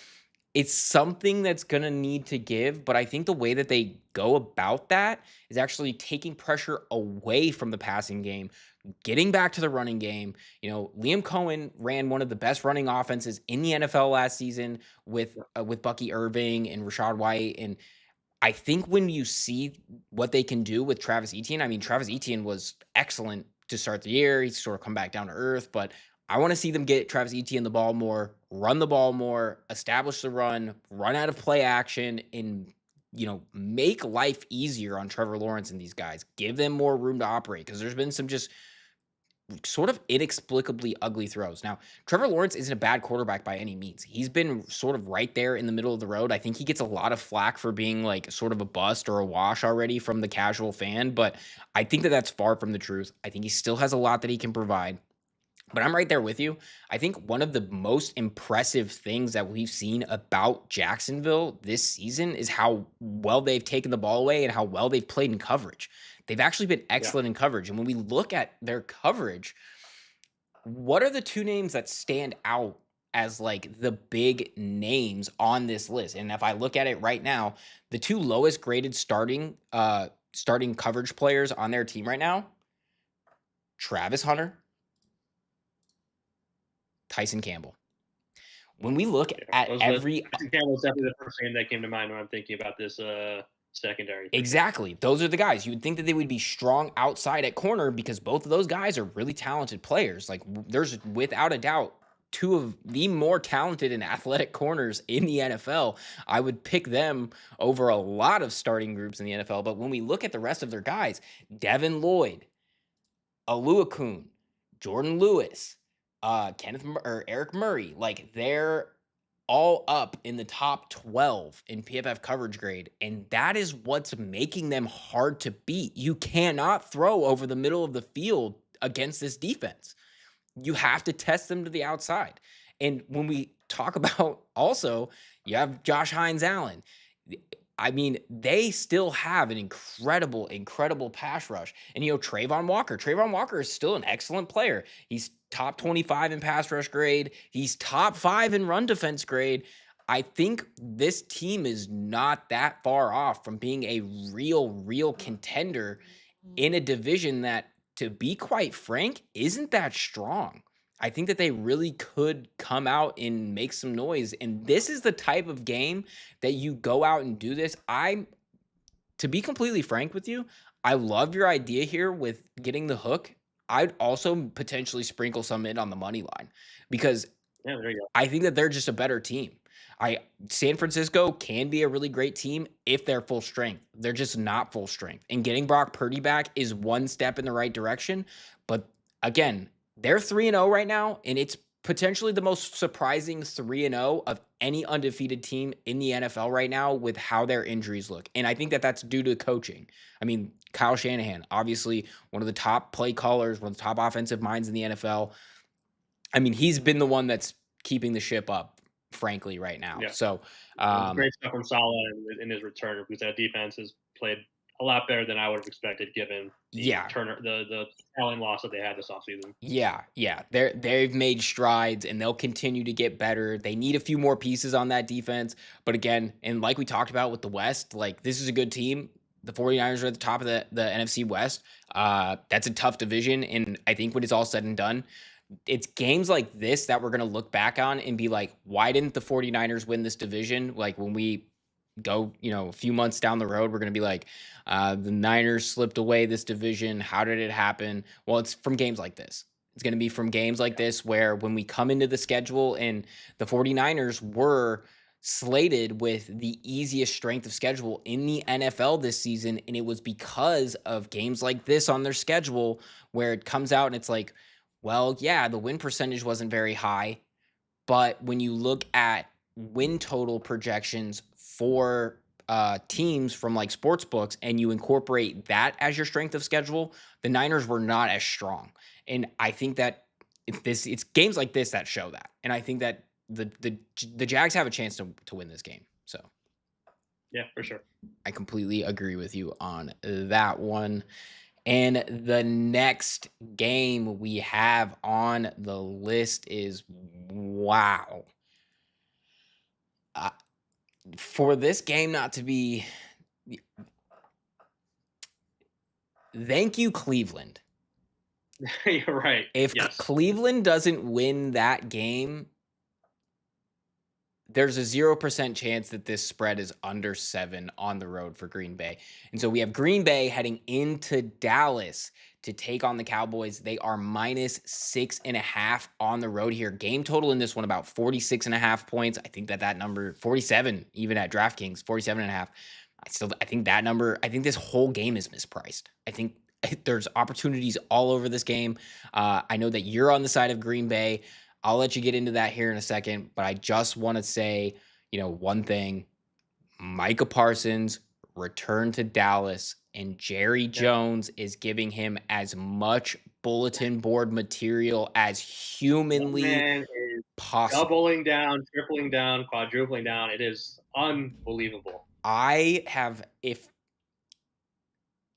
it's something that's gonna need to give, but I think the way that they go about that is actually taking pressure away from the passing game, getting back to the running game. Liam Cohen ran one of the best running offenses in the NFL last season with Bucky Irving and Rashad White, and I think when you see what they can do with Travis Etienne, I mean, Travis Etienne was excellent to start the year. He's sort of come back down to earth, but I want to see them get Travis Etienne the ball more, run the ball more, establish the run out of play action, and make life easier on Trevor Lawrence and these guys. Give them more room to operate because there's been some just sort of inexplicably ugly throws. Now, Trevor Lawrence isn't a bad quarterback by any means. He's been sort of right there in the middle of the road. I think he gets a lot of flack for being like sort of a bust or a wash already from the casual fan, but I think that that's far from the truth. I think he still has a lot that he can provide. But I'm right there with you. I think one of the most impressive things that we've seen about Jacksonville this season is how well they've taken the ball away and how well they've played in coverage. They've actually been yeah. excellent in coverage. And when we look at their coverage, what are the two names that stand out as like the big names on this list? And if I look at it right now, the two lowest graded starting coverage players on their team right now, Travis Hunter, Tyson Campbell. When we look Yeah, at those every Tyson Campbell is definitely the first name that came to mind when I'm thinking about this secondary for sure. exactly, those are the guys. You would think that they would be strong outside at corner because both of those guys are really talented players. Like, there's without a doubt two of the more talented and athletic corners in the NFL. I would pick them over a lot of starting groups in the NFL. But when we look at the rest of their guys, Devin Lloyd, Aluakun, Jordan Lewis, or Eric Murray, like, they're all up in the top 12 in PFF coverage grade, and that is what's making them hard to beat. You cannot throw over the middle of the field against this defense. You have to test them to the outside. And when we talk about also, you have Josh Hines Allen. I mean, they still have an incredible, incredible pass rush. And, Trayvon Walker. Trayvon Walker is still an excellent player. He's top 25 in pass rush grade. He's top 5 in run defense grade. I think this team is not that far off from being a real contender in a division that, to be quite frank, isn't that strong. I think that they really could come out and make some noise. And this is the type of game that you go out and do this. To be completely frank with you, I love your idea here with getting the hook. I'd also potentially sprinkle some in on the money line because Yeah, there you go. I think that they're just a better team. I San Francisco can be a really great team if they're full strength. They're just not full strength. And getting Brock Purdy back is one step in the right direction. But again, they're 3-0 right now, and it's potentially the most surprising 3-0 of any undefeated team in the NFL right now with how their injuries look. And I think that that's due to coaching. I mean, Kyle Shanahan, obviously one of the top play callers, one of the top offensive minds in the NFL. I mean, he's been the one that's keeping the ship up, frankly, right now. Yeah. So, Great stuff from Salah in his return because that defense has played a lot better than I would have expected given the yeah, Turner the talent loss that they had this offseason. yeah, they've made strides and they'll continue to get better. They need a few more pieces on that defense, but again, and like we talked about with the West, like this is a good team. The 49ers are at the top of the NFC West. That's a tough division, and I think when it's all said and done, it's games like this that we're going to look back on and be like, why didn't the 49ers win this division? Like when we go, a few months down the road, we're going to be like, the Niners slipped away this division. How did it happen? Well, it's from games like this. It's going to be from games like this where when we come into the schedule and the 49ers were slated with the easiest strength of schedule in the NFL this season. And it was because of games like this on their schedule where it comes out and it's like, well, yeah, the win percentage wasn't very high, but when you look at win total projections for teams from like sports books and you incorporate that as your strength of schedule, the Niners were not as strong. And I think that it's games like this that show that. And I think that the Jags have a chance to win this game. So Yeah, for sure. I completely agree with you on that one. And the next game we have on the list is wow. Uh, for this game not to be, thank you, Cleveland. You're right. If Yes. Cleveland doesn't win that game, there's a 0% chance that this spread is under 7 on the road for Green Bay. And so we have Green Bay heading into Dallas to take on the Cowboys. They are minus 6.5 on the road here. Game total in this one about 46.5 points. I think that number 47, even at DraftKings, 47.5. I think that number, I think this whole game is mispriced. I think there's opportunities all over this game. I know that you're on the side of Green Bay. I'll let you get into that here in a second, but I just want to say, one thing. Micah Parsons returned to Dallas, and Jerry Yeah. Jones is giving him as much bulletin board material as That humanly man is possible. doubling down, tripling down, quadrupling down. It is unbelievable. If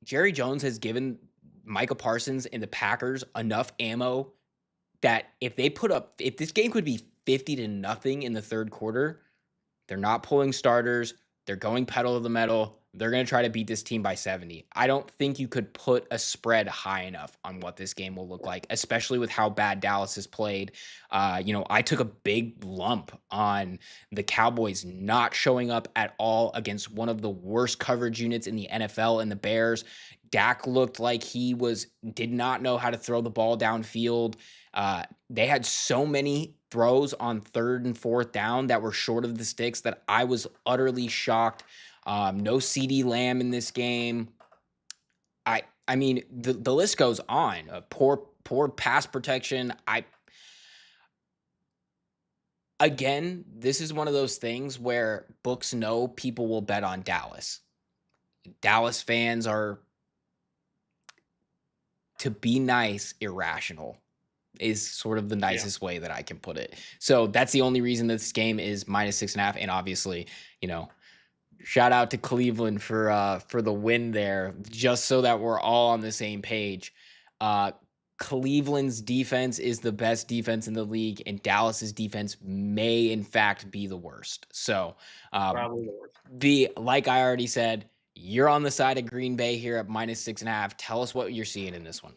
Jerry Jones has given Micah Parsons and the Packers enough ammo that if this game could be 50 to nothing in the third quarter, they're not pulling starters. They're going pedal to the metal. They're going to try to beat this team by 70. I don't think you could put a spread high enough on what this game will look like, especially with how bad Dallas has played. I took a big lump on the Cowboys not showing up at all against one of the worst coverage units in the NFL and the Bears. Dak looked like did not know how to throw the ball downfield. They had so many throws on third and fourth down that were short of the sticks that I was utterly shocked. No CD Lamb in this game. I mean the list goes on. Poor pass protection. Again, this is one of those things where books know people will bet on Dallas. Dallas fans are, to be nice, irrational is sort of the Yeah. nicest way that I can put it. So that's the only reason that this game is minus 6.5. And obviously, shout out to Cleveland for the win there, just so that we're all on the same page. Cleveland's defense is the best defense in the league, and Dallas's defense may in fact be the worst. So Probably the worst. like I already said, you're on the side of Green Bay here at minus 6.5. Tell us what you're seeing in this one.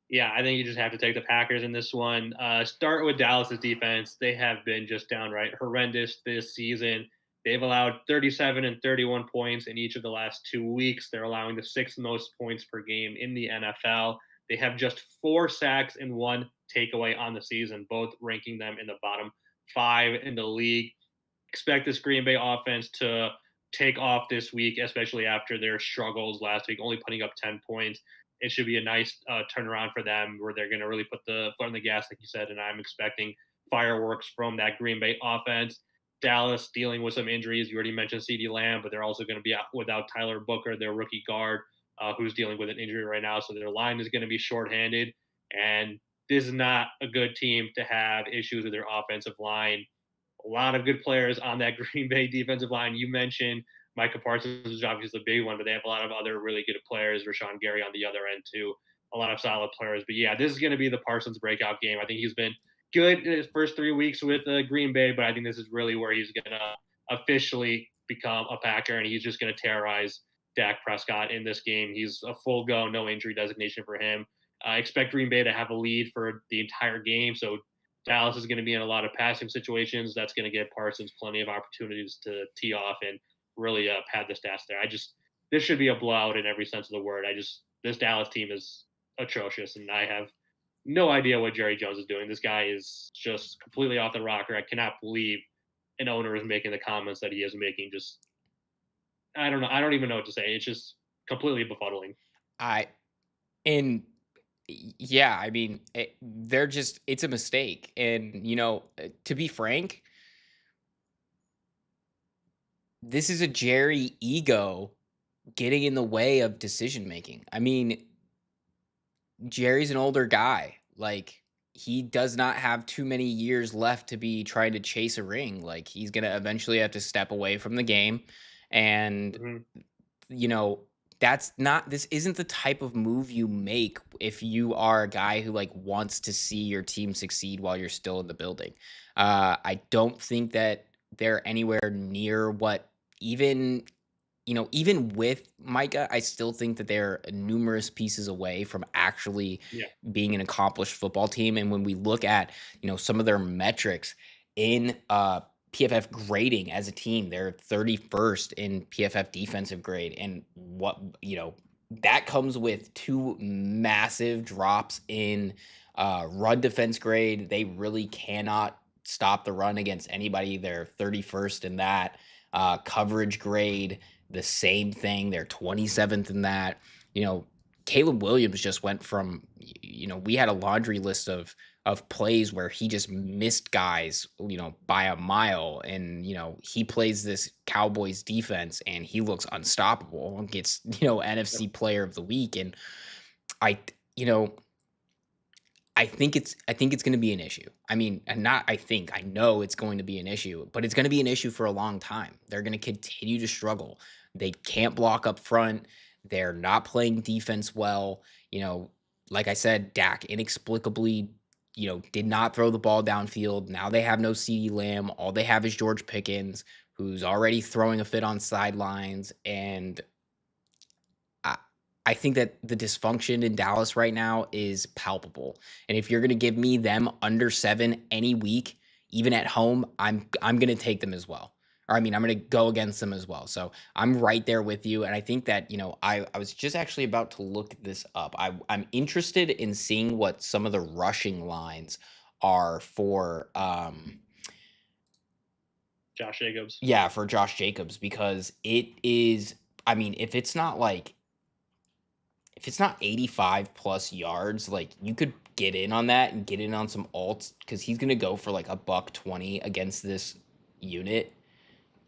Yeah, I think you just have to take the Packers in this one. Start with Dallas's defense. They have been just downright horrendous this season. They've allowed 37 and 31 points in each of the last 2 weeks. They're allowing the sixth most points per game in the NFL. They have just 4 sacks and 1 takeaway on the season, both ranking them in the bottom 5 in the league. Expect this Green Bay offense to take off this week, especially after their struggles last week, only putting up 10 points. It should be a nice turnaround for them where they're going to really put the foot on the gas, like you said. And I'm expecting fireworks from that Green Bay offense. Dallas dealing with some injuries. You already mentioned CeeDee Lamb, but they're also going to be out without Tyler Booker, their rookie guard, who's dealing with an injury right now. So their line is going to be shorthanded. And this is not a good team to have issues with their offensive line. A lot of good players on that Green Bay defensive line. You mentioned Micah Parsons is obviously the big one, but they have a lot of other really good players. Rashawn Gary on the other end too, a lot of solid players. But yeah, this is going to be the Parsons breakout game. I think he's been good in his first 3 weeks with Green Bay, but I think this is really where he's going to officially become a Packer, and he's just going to terrorize Dak Prescott in this game. He's a full go, no injury designation for him. I expect Green Bay to have a lead for the entire game, so Dallas is going to be in a lot of passing situations. That's going to give Parsons plenty of opportunities to tee off and really pad the stats there. This should be a blowout in every sense of the word. This Dallas team is atrocious, and I have no idea what Jerry Jones is doing. This guy is just completely off the rocker. I cannot believe an owner is making the comments that he is making. Just I don't know. I don't even know what to say. It's just completely befuddling. I and yeah, I mean, they're just it's a mistake. And to be frank, this is a Jerry ego getting in the way of decision making. I mean, Jerry's an older guy. Like, he does not have too many years left to be trying to chase a ring. Like, he's going to eventually have to step away from the game. And Mm-hmm. you know, this isn't the type of move you make if you are a guy who like wants to see your team succeed while you're still in the building. I don't think that they're anywhere near what even even with Micah, I still think that they're numerous pieces away from actually Yeah. being an accomplished football team. And when we look at, some of their metrics in PFF grading as a team, they're 31st in PFF defensive grade. And that comes with two massive drops in run defense grade. They really cannot stop the run against anybody. They're 31st in that coverage grade, the same thing. They're 27th in that. Caleb Williams just went from, we had a laundry list of plays where he just missed guys, by a mile. And, he plays this Cowboys defense and he looks unstoppable and gets, NFC player of the week. And I, you know, I think it's going to be an issue. I mean, and not I know it's going to be an issue, but it's going to be an issue for a long time. They're going to continue to struggle. They can't block up front. They're not playing defense well. Like I said, Dak inexplicably, did not throw the ball downfield. Now they have no CeeDee Lamb. All they have is George Pickens, who's already throwing a fit on sidelines. And I think that the dysfunction in Dallas right now is palpable. And if you're going to give me them under 7 any week, even at home, I'm going to take them as well. Or I mean, I'm going to go against them as well. So I'm right there with you. And I think that, I was just actually about to look this up. I'm interested in seeing what some of the rushing lines are for Josh Jacobs. yeah, for Josh Jacobs, because it is, I mean, if it's not 85 plus yards, like you could get in on that and get in on some alts because he's gonna go for like a buck 20 against this unit.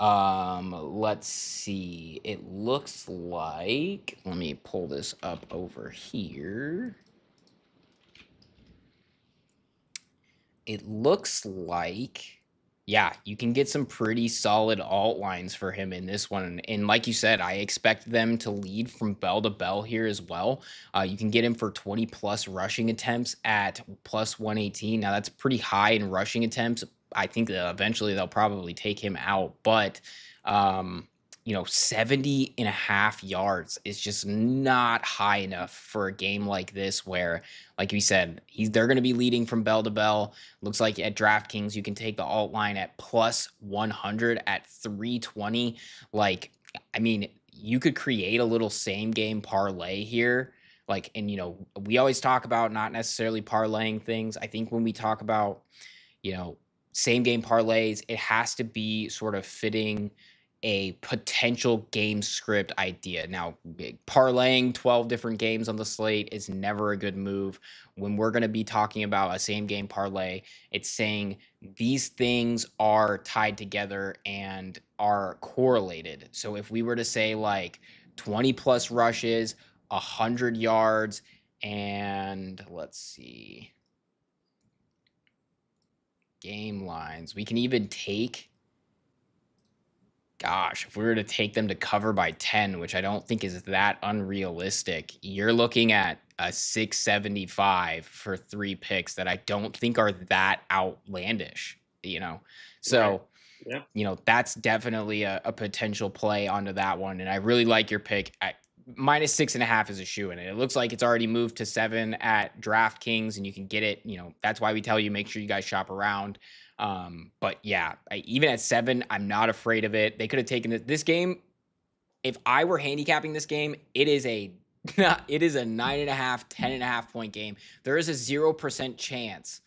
Let's see. It looks like, let me pull this up over here. It looks like, yeah, you can get some pretty solid alt lines for him in this one. And like you said, I expect them to lead from bell to bell here as well. You can get him for 20 plus rushing attempts at plus 118. Now, that's pretty high in rushing attempts. I think that eventually they'll probably take him out. But, 70 and a half yards is just not high enough for a game like this where, like we said, they're going to be leading from bell to bell. Looks like at DraftKings, you can take the alt line at plus 100 at 320. Like, I mean, you could create a little same game parlay here Like, and we always talk about not necessarily parlaying things. I think when we talk about, you know, same game parlays, it has to be sort of fitting a potential game script idea. Now, parlaying 12 different games on the slate is never a good move. When we're going to be talking about a same game parlay, it's saying these things are tied together and are correlated. So if we were to say like 20 plus rushes, 100 yards, and let's see, game lines, we can even take, gosh, if we were to take them to cover by 10, which I don't think is that unrealistic, you're looking at a 675 for 3 picks that I don't think are that outlandish. So, Right. Yeah. That's definitely a potential play onto that one. And I really like your pick. Minus 6.5 is a shoe in it. It looks like it's already moved to 7 at DraftKings, and you can get it. That's why we tell you make sure you guys shop around. But yeah, even at 7, I'm not afraid of it. They could have taken this game. If I were handicapping this game, it is a 9.5, 10.5 point game. There is a 0% chance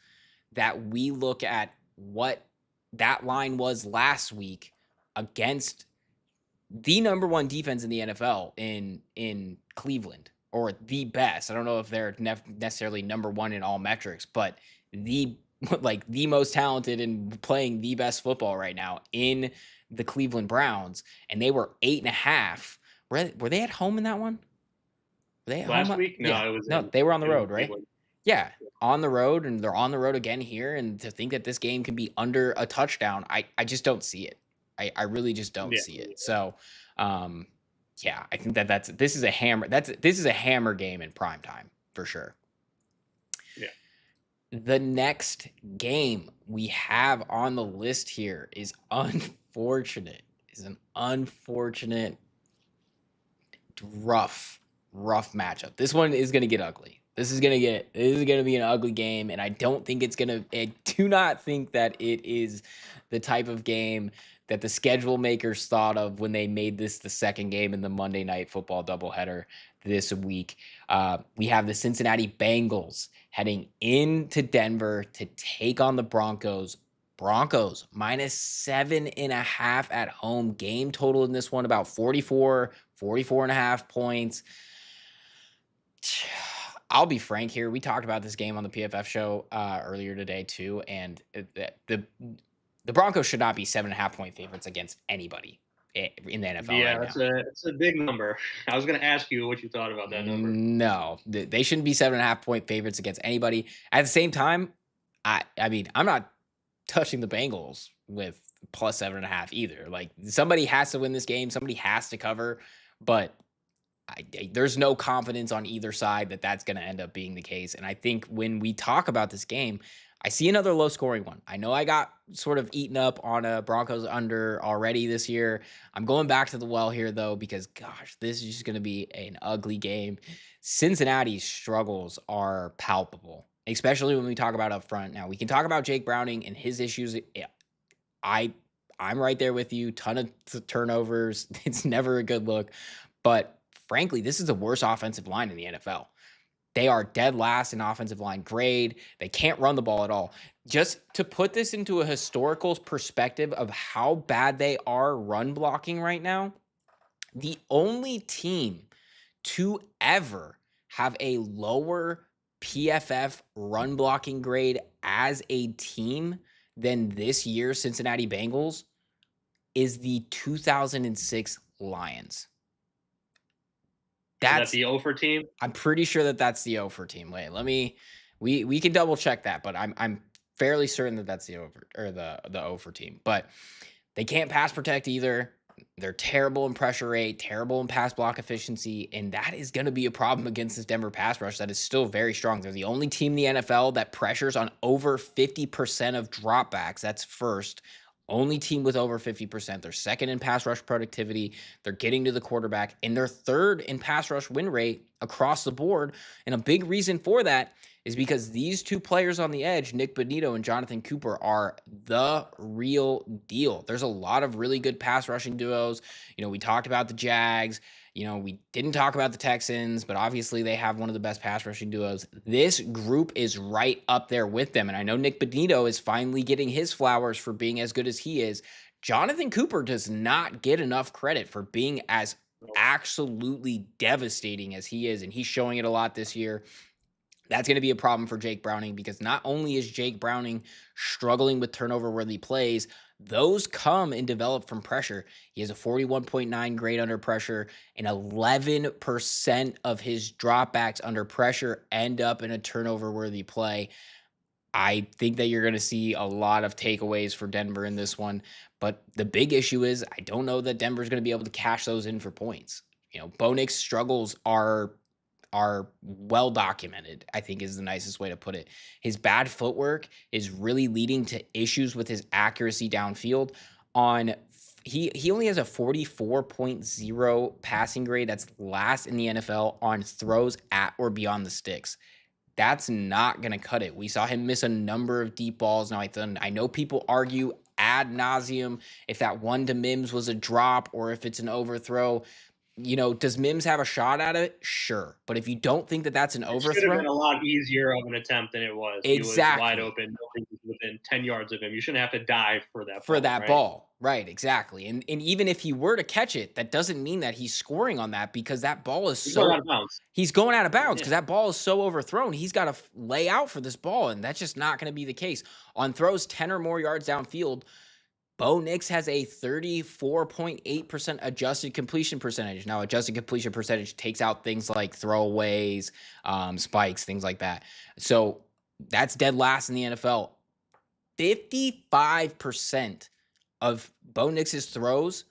that we look at what that line was last week against the number one defense in the NFL in Cleveland, or the best. I don't know if they're necessarily number one in all metrics, but the the most talented and playing the best football right now in the Cleveland Browns, and they were 8.5. Were they at home in that one? Were they at Last home? week, Yeah, no, it was no, they were on the it was road, right? Cleveland. Yeah, on the road, and they're on the road again here. And to think that this game can be under a touchdown, I just don't see it. I really just don't Yeah. see it. So, yeah, I think this is a hammer. This is a hammer game in prime time for sure. Yeah. The next game we have on the list here is unfortunate. Is an unfortunate, rough matchup. This one is going to get ugly. This is going to be an ugly game, and I don't think I do not think that it is the type of game that the schedule makers thought of when they made this the second game in the Monday Night Football doubleheader this week. We have the Cincinnati Bengals heading into Denver to take on the Broncos. Broncos minus 7.5 at home. Game total in this one about 44.5 points. I'll be frank here. We talked about this game on the PFF show earlier today too, and the Broncos should not be 7.5 point favorites against anybody in the NFL Yeah, right now. it's a big number. I was going to ask you what you thought about that number. No, they shouldn't be 7.5 point favorites against anybody. At the same time, I mean, I'm not touching the Bengals with plus 7.5 either. Like, somebody has to win this game. Somebody has to cover, but there's no confidence on either side that that's going to end up being the case. And I think when we talk about this game, I see another low scoring one. I know I got sort of eaten up on a Broncos under already this year. I'm going back to the well here though, because gosh, this is just going to be an ugly game. Cincinnati's struggles are palpable, especially when we talk about up front. Now we can talk about Jake Browning and his issues. I'm right there with you. Ton of turnovers. It's never a good look, but frankly, this is the worst offensive line in the NFL. They are dead last in offensive line grade. They can't run the ball at all. Just to put this into a historical perspective of how bad they are run blocking right now, the only team to ever have a lower PFF run blocking grade as a team than this year's Cincinnati Bengals is the 2006 Lions. That's the Ofer team. I'm pretty sure that that's the Ofer team. Wait, we can double check that, but I'm fairly certain that that's the Ofer or the Ofer team. But they can't pass protect either. They're terrible in pressure rate, terrible in pass block efficiency, and that is going to be a problem against this Denver pass rush that is still very strong. They're the only team in the NFL that pressures on over 50% of dropbacks. That's first. Only team with over 50%. They're second in pass rush productivity. They're getting to the quarterback, and they're third in pass rush win rate across the board. And a big reason for that is because these two players on the edge, Nick Bonito and Jonathan Cooper, are the real deal. There's a lot of really good pass rushing duos. We talked about the Jags. We didn't talk about the Texans, but obviously they have one of the best pass rushing duos. This group is right up there with them. And I know Nick Benito is finally getting his flowers for being as good as he is. Jonathan Cooper does not get enough credit for being as absolutely devastating as he is. And he's showing it a lot this year. That's going to be a problem for Jake Browning because not only is Jake Browning struggling with turnover worthy plays, those come and develop from pressure. He has a 41.9 grade under pressure, and 11% of his dropbacks under pressure end up in a turnover worthy play. I think that you're going to see a lot of takeaways for Denver in this one. But the big issue is I don't know that Denver's going to be able to cash those in for points. Bo Nix's struggles are well documented, I think is the nicest way to put it. His bad footwork is really leading to issues with his accuracy downfield. He only has a 44.0 passing grade. That's last in the NFL on throws at or beyond the sticks. That's not going to cut it. We saw him miss a number of deep balls. Now, I know people argue ad nauseum if that one to Mims was a drop or if it's an overthrow. Does Mims have a shot at it? Sure. But if you don't think that that's an It should have been overthrow, a lot easier of an attempt than it was. He was wide exactly. open. Nobody was within 10 yards of him. You shouldn't have to dive for that For ball, that right? ball. Right, exactly. And even if he were to catch it, that doesn't mean that he's scoring on that because that ball is He's going so out of bounds. he's going out of bounds Yeah. because that ball is so overthrown. He's got to lay out for this ball, and that's just not going to be the case. On throws 10 or more yards downfield, Bo Nix has a 34.8% adjusted completion percentage. Now, adjusted completion percentage takes out things like throwaways, spikes, things like that. So that's dead last in the NFL. 55% of Bo Nix's throws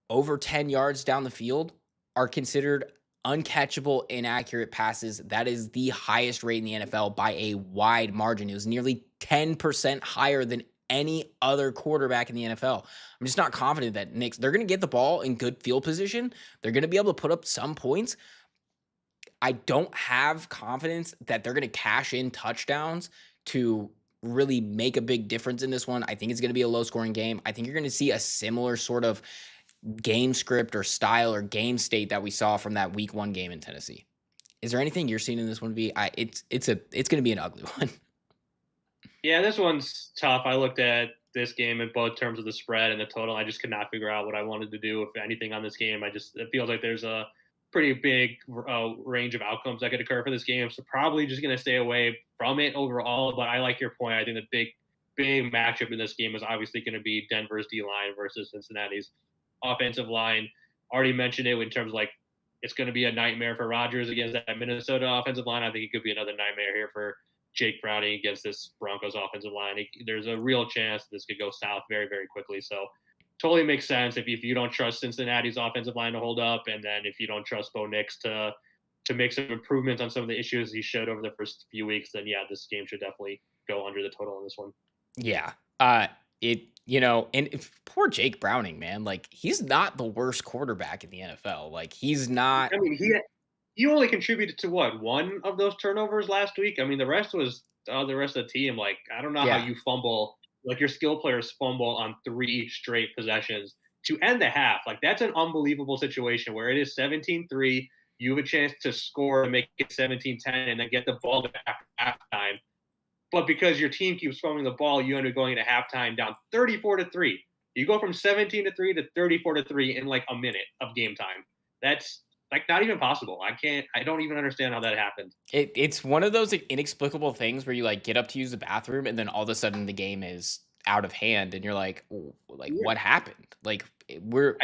over 10 yards down the field are considered uncatchable, inaccurate passes. That is the highest rate in the NFL by a wide margin. It was nearly 10% higher than any other quarterback in the NFL. I'm just not confident that they're going to get the ball in good field position. They're going to be able to put up some points. I don't have confidence that they're going to cash in touchdowns to really make a big difference in this one. I think it's going to be a low scoring game. I think you're going to see a similar sort of game script or style or game state that we saw from that week 1 game in Tennessee. Is there anything you're seeing in this one, V? It's going to be an ugly one. Yeah, this one's tough. I looked at this game in both terms of the spread and the total. I just could not figure out what I wanted to do, if anything, on this game. It feels like there's a pretty big range of outcomes that could occur for this game. So probably just going to stay away from it overall. But I like your point. I think the big matchup in this game is obviously going to be Denver's D line versus Cincinnati's offensive line. Already mentioned it in terms of it's going to be a nightmare for Rodgers against that Minnesota offensive line. I think it could be another nightmare here for Jake Browning against this Broncos offensive line. There's a real chance this could go south very, very quickly. So totally makes sense if you don't trust Cincinnati's offensive line to hold up, and then if you don't trust Bo Nix to make some improvements on some of the issues he showed over the first few weeks, then yeah, this game should definitely go under the total on this one. Yeah. And poor Jake Browning, man, he's not the worst quarterback in the NFL. He's not. I mean, he only contributed to what, one of those turnovers last week. I mean, the rest was the rest of the team. I don't know how Yeah. you fumble, your skill players fumble on 3 straight possessions to end the half. That's an unbelievable situation where it is 17-3. You have a chance to score to make it 17-10 and then get the ball back after halftime. But because your team keeps fumbling the ball, you end up going into halftime down 34-3. You go from 17-3 to 34-3 in a minute of game time. That's not even possible. I don't even understand how that happened. It's one of those inexplicable things where you get up to use the bathroom and then all of a sudden the game is out of hand and you're like, Yeah. what happened? I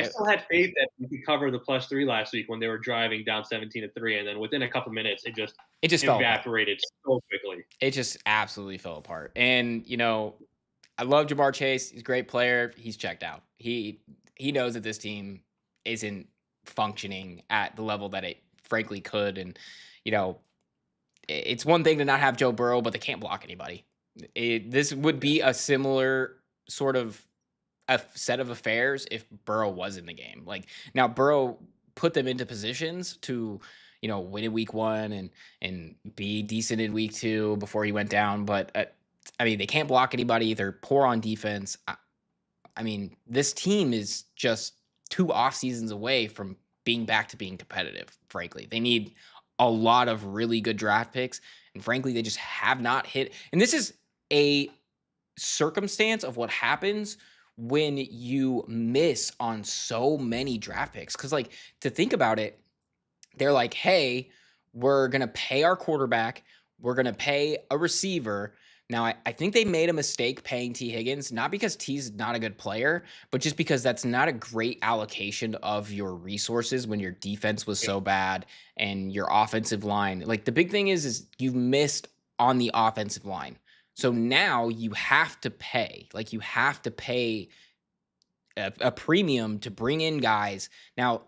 still had faith that we could cover the +3 last week when they were driving down 17-3, and then within a couple minutes, it just fell apart. evaporated so quickly. It just absolutely fell apart. And I love Jamar Chase. He's a great player. He's checked out. He knows that this team isn't functioning at the level that it frankly could. And it's one thing to not have Joe Burrow, but they can't block anybody. This would be a similar sort of a set of affairs if Burrow was in the game. Now Burrow put them into positions to, win in week 1 and be decent in week 2 before he went down. But I mean, they can't block anybody. They're poor on defense. I mean, this team is just 2 off seasons away from being back to being competitive, frankly. They need a lot of really good draft picks, and frankly, they just have not hit. And this is a circumstance of what happens when you miss on so many draft picks. Because, like, to think about it, they're like, hey, we're going to pay our quarterback, we're going to pay a receiver. Now, I think they made a mistake paying T. Higgins, not because T's not a good player, but just because that's not a great allocation of your resources when your defense was so bad and your offensive line. Like, the big thing is you've missed on the offensive line. So now you have to pay. Like, you have to pay a premium to bring in guys. Now,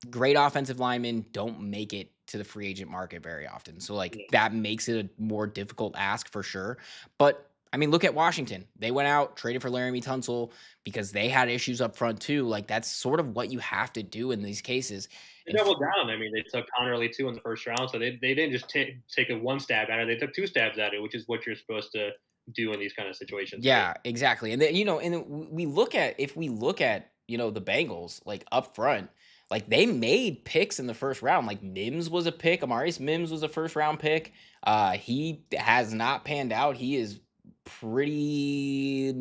great offensive linemen don't make it to the free agent market very often. So, like, Yeah. that makes it a more difficult ask for sure. But I mean, look at Washington. They went out, traded for Laramie Tunsil because they had issues up front too. Like, that's sort of what you have to do in these cases. They And doubled down. I mean, they took Connerly too in the first round, so they didn't just take a one stab at it. They took two stabs at it, which is what you're supposed to do in these kind of situations, right? yeah, exactly. And then, and then we look at if we look at, the Bengals like up front, like they made picks in the first round. Like Mims was a pick, Amarius Mims was a first round pick. He has not panned out. He is I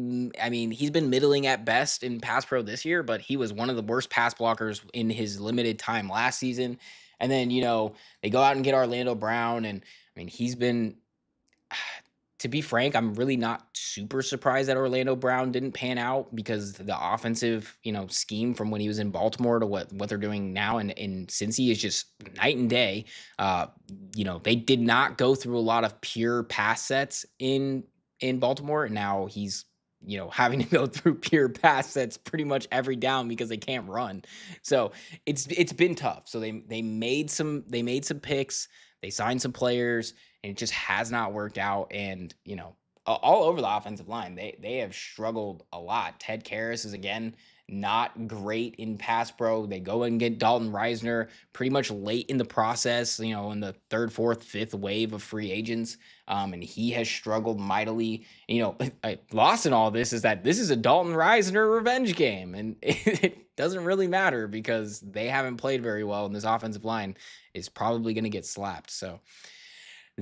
mean, he's been middling at best in pass pro this year, but he was one of the worst pass blockers in his limited time last season. And then, they go out and get Orlando Brown, and I mean, he's been, to be frank, I'm really not super surprised that Orlando Brown didn't pan out because the offensive, scheme from when he was in Baltimore to what they're doing now in Cincy is just night and day. Uh, they did not go through a lot of pure pass sets in Baltimore. And now he's, having to go through pure pass sets pretty much every down because they can't run. So it's been tough. So they made some picks, they signed some players, and it just has not worked out. And all over the offensive line, they have struggled a lot. Ted Karras is again not great in pass pro. They go and get Dalton Reisner pretty much late in the process, in the third, fourth, fifth wave of free agents. And he has struggled mightily. Lost in all this is that this is a Dalton Reisner revenge game, and it doesn't really matter because they haven't played very well, and this offensive line is probably going to get slapped. So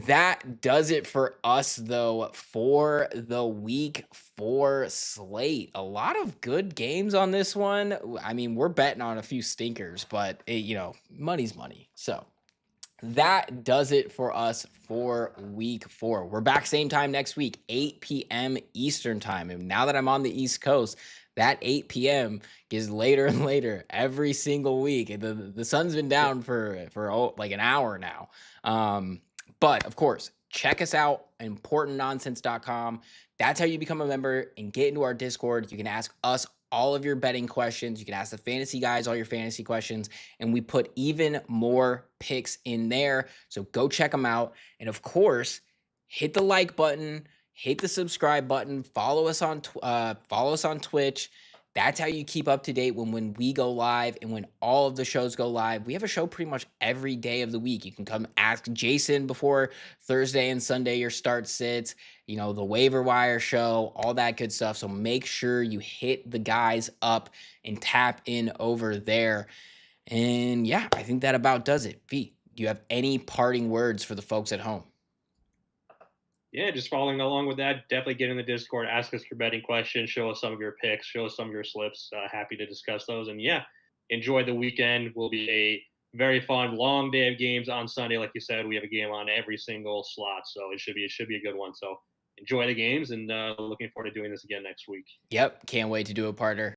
that does it for us, though, for the week 4 slate. A lot of good games on this one. I mean, we're betting on a few stinkers, but money's money. So that does it for us for week 4. We're back same time next week, 8 p.m. Eastern time. And now that I'm on the East Coast, that 8 p.m. gets later and later every single week. The sun's been down for like an hour now. But of course, check us out, importantnonsense.com. That's how you become a member and get into our Discord. You can ask us all of your betting questions. You can ask the fantasy guys all your fantasy questions, and we put even more picks in there. So go check them out. And of course, hit the like button, hit the subscribe button, follow us on Twitch. That's how you keep up to date when we go live and when all of the shows go live. We have a show pretty much every day of the week. You can come ask Jason before Thursday and Sunday your start sits, the waiver wire show, all that good stuff. So make sure you hit the guys up and tap in over there. And yeah, I think that about does it. V, do you have any parting words for the folks at home? Yeah, just following along with that, definitely get in the Discord, ask us your betting questions, show us some of your picks, show us some of your slips. Happy to discuss those. And yeah, enjoy the weekend. Will be a very fun, long day of games on Sunday. Like you said, we have a game on every single slot, so it should be a good one. So enjoy the games, and looking forward to doing this again next week. Yep, can't wait to do it, partner.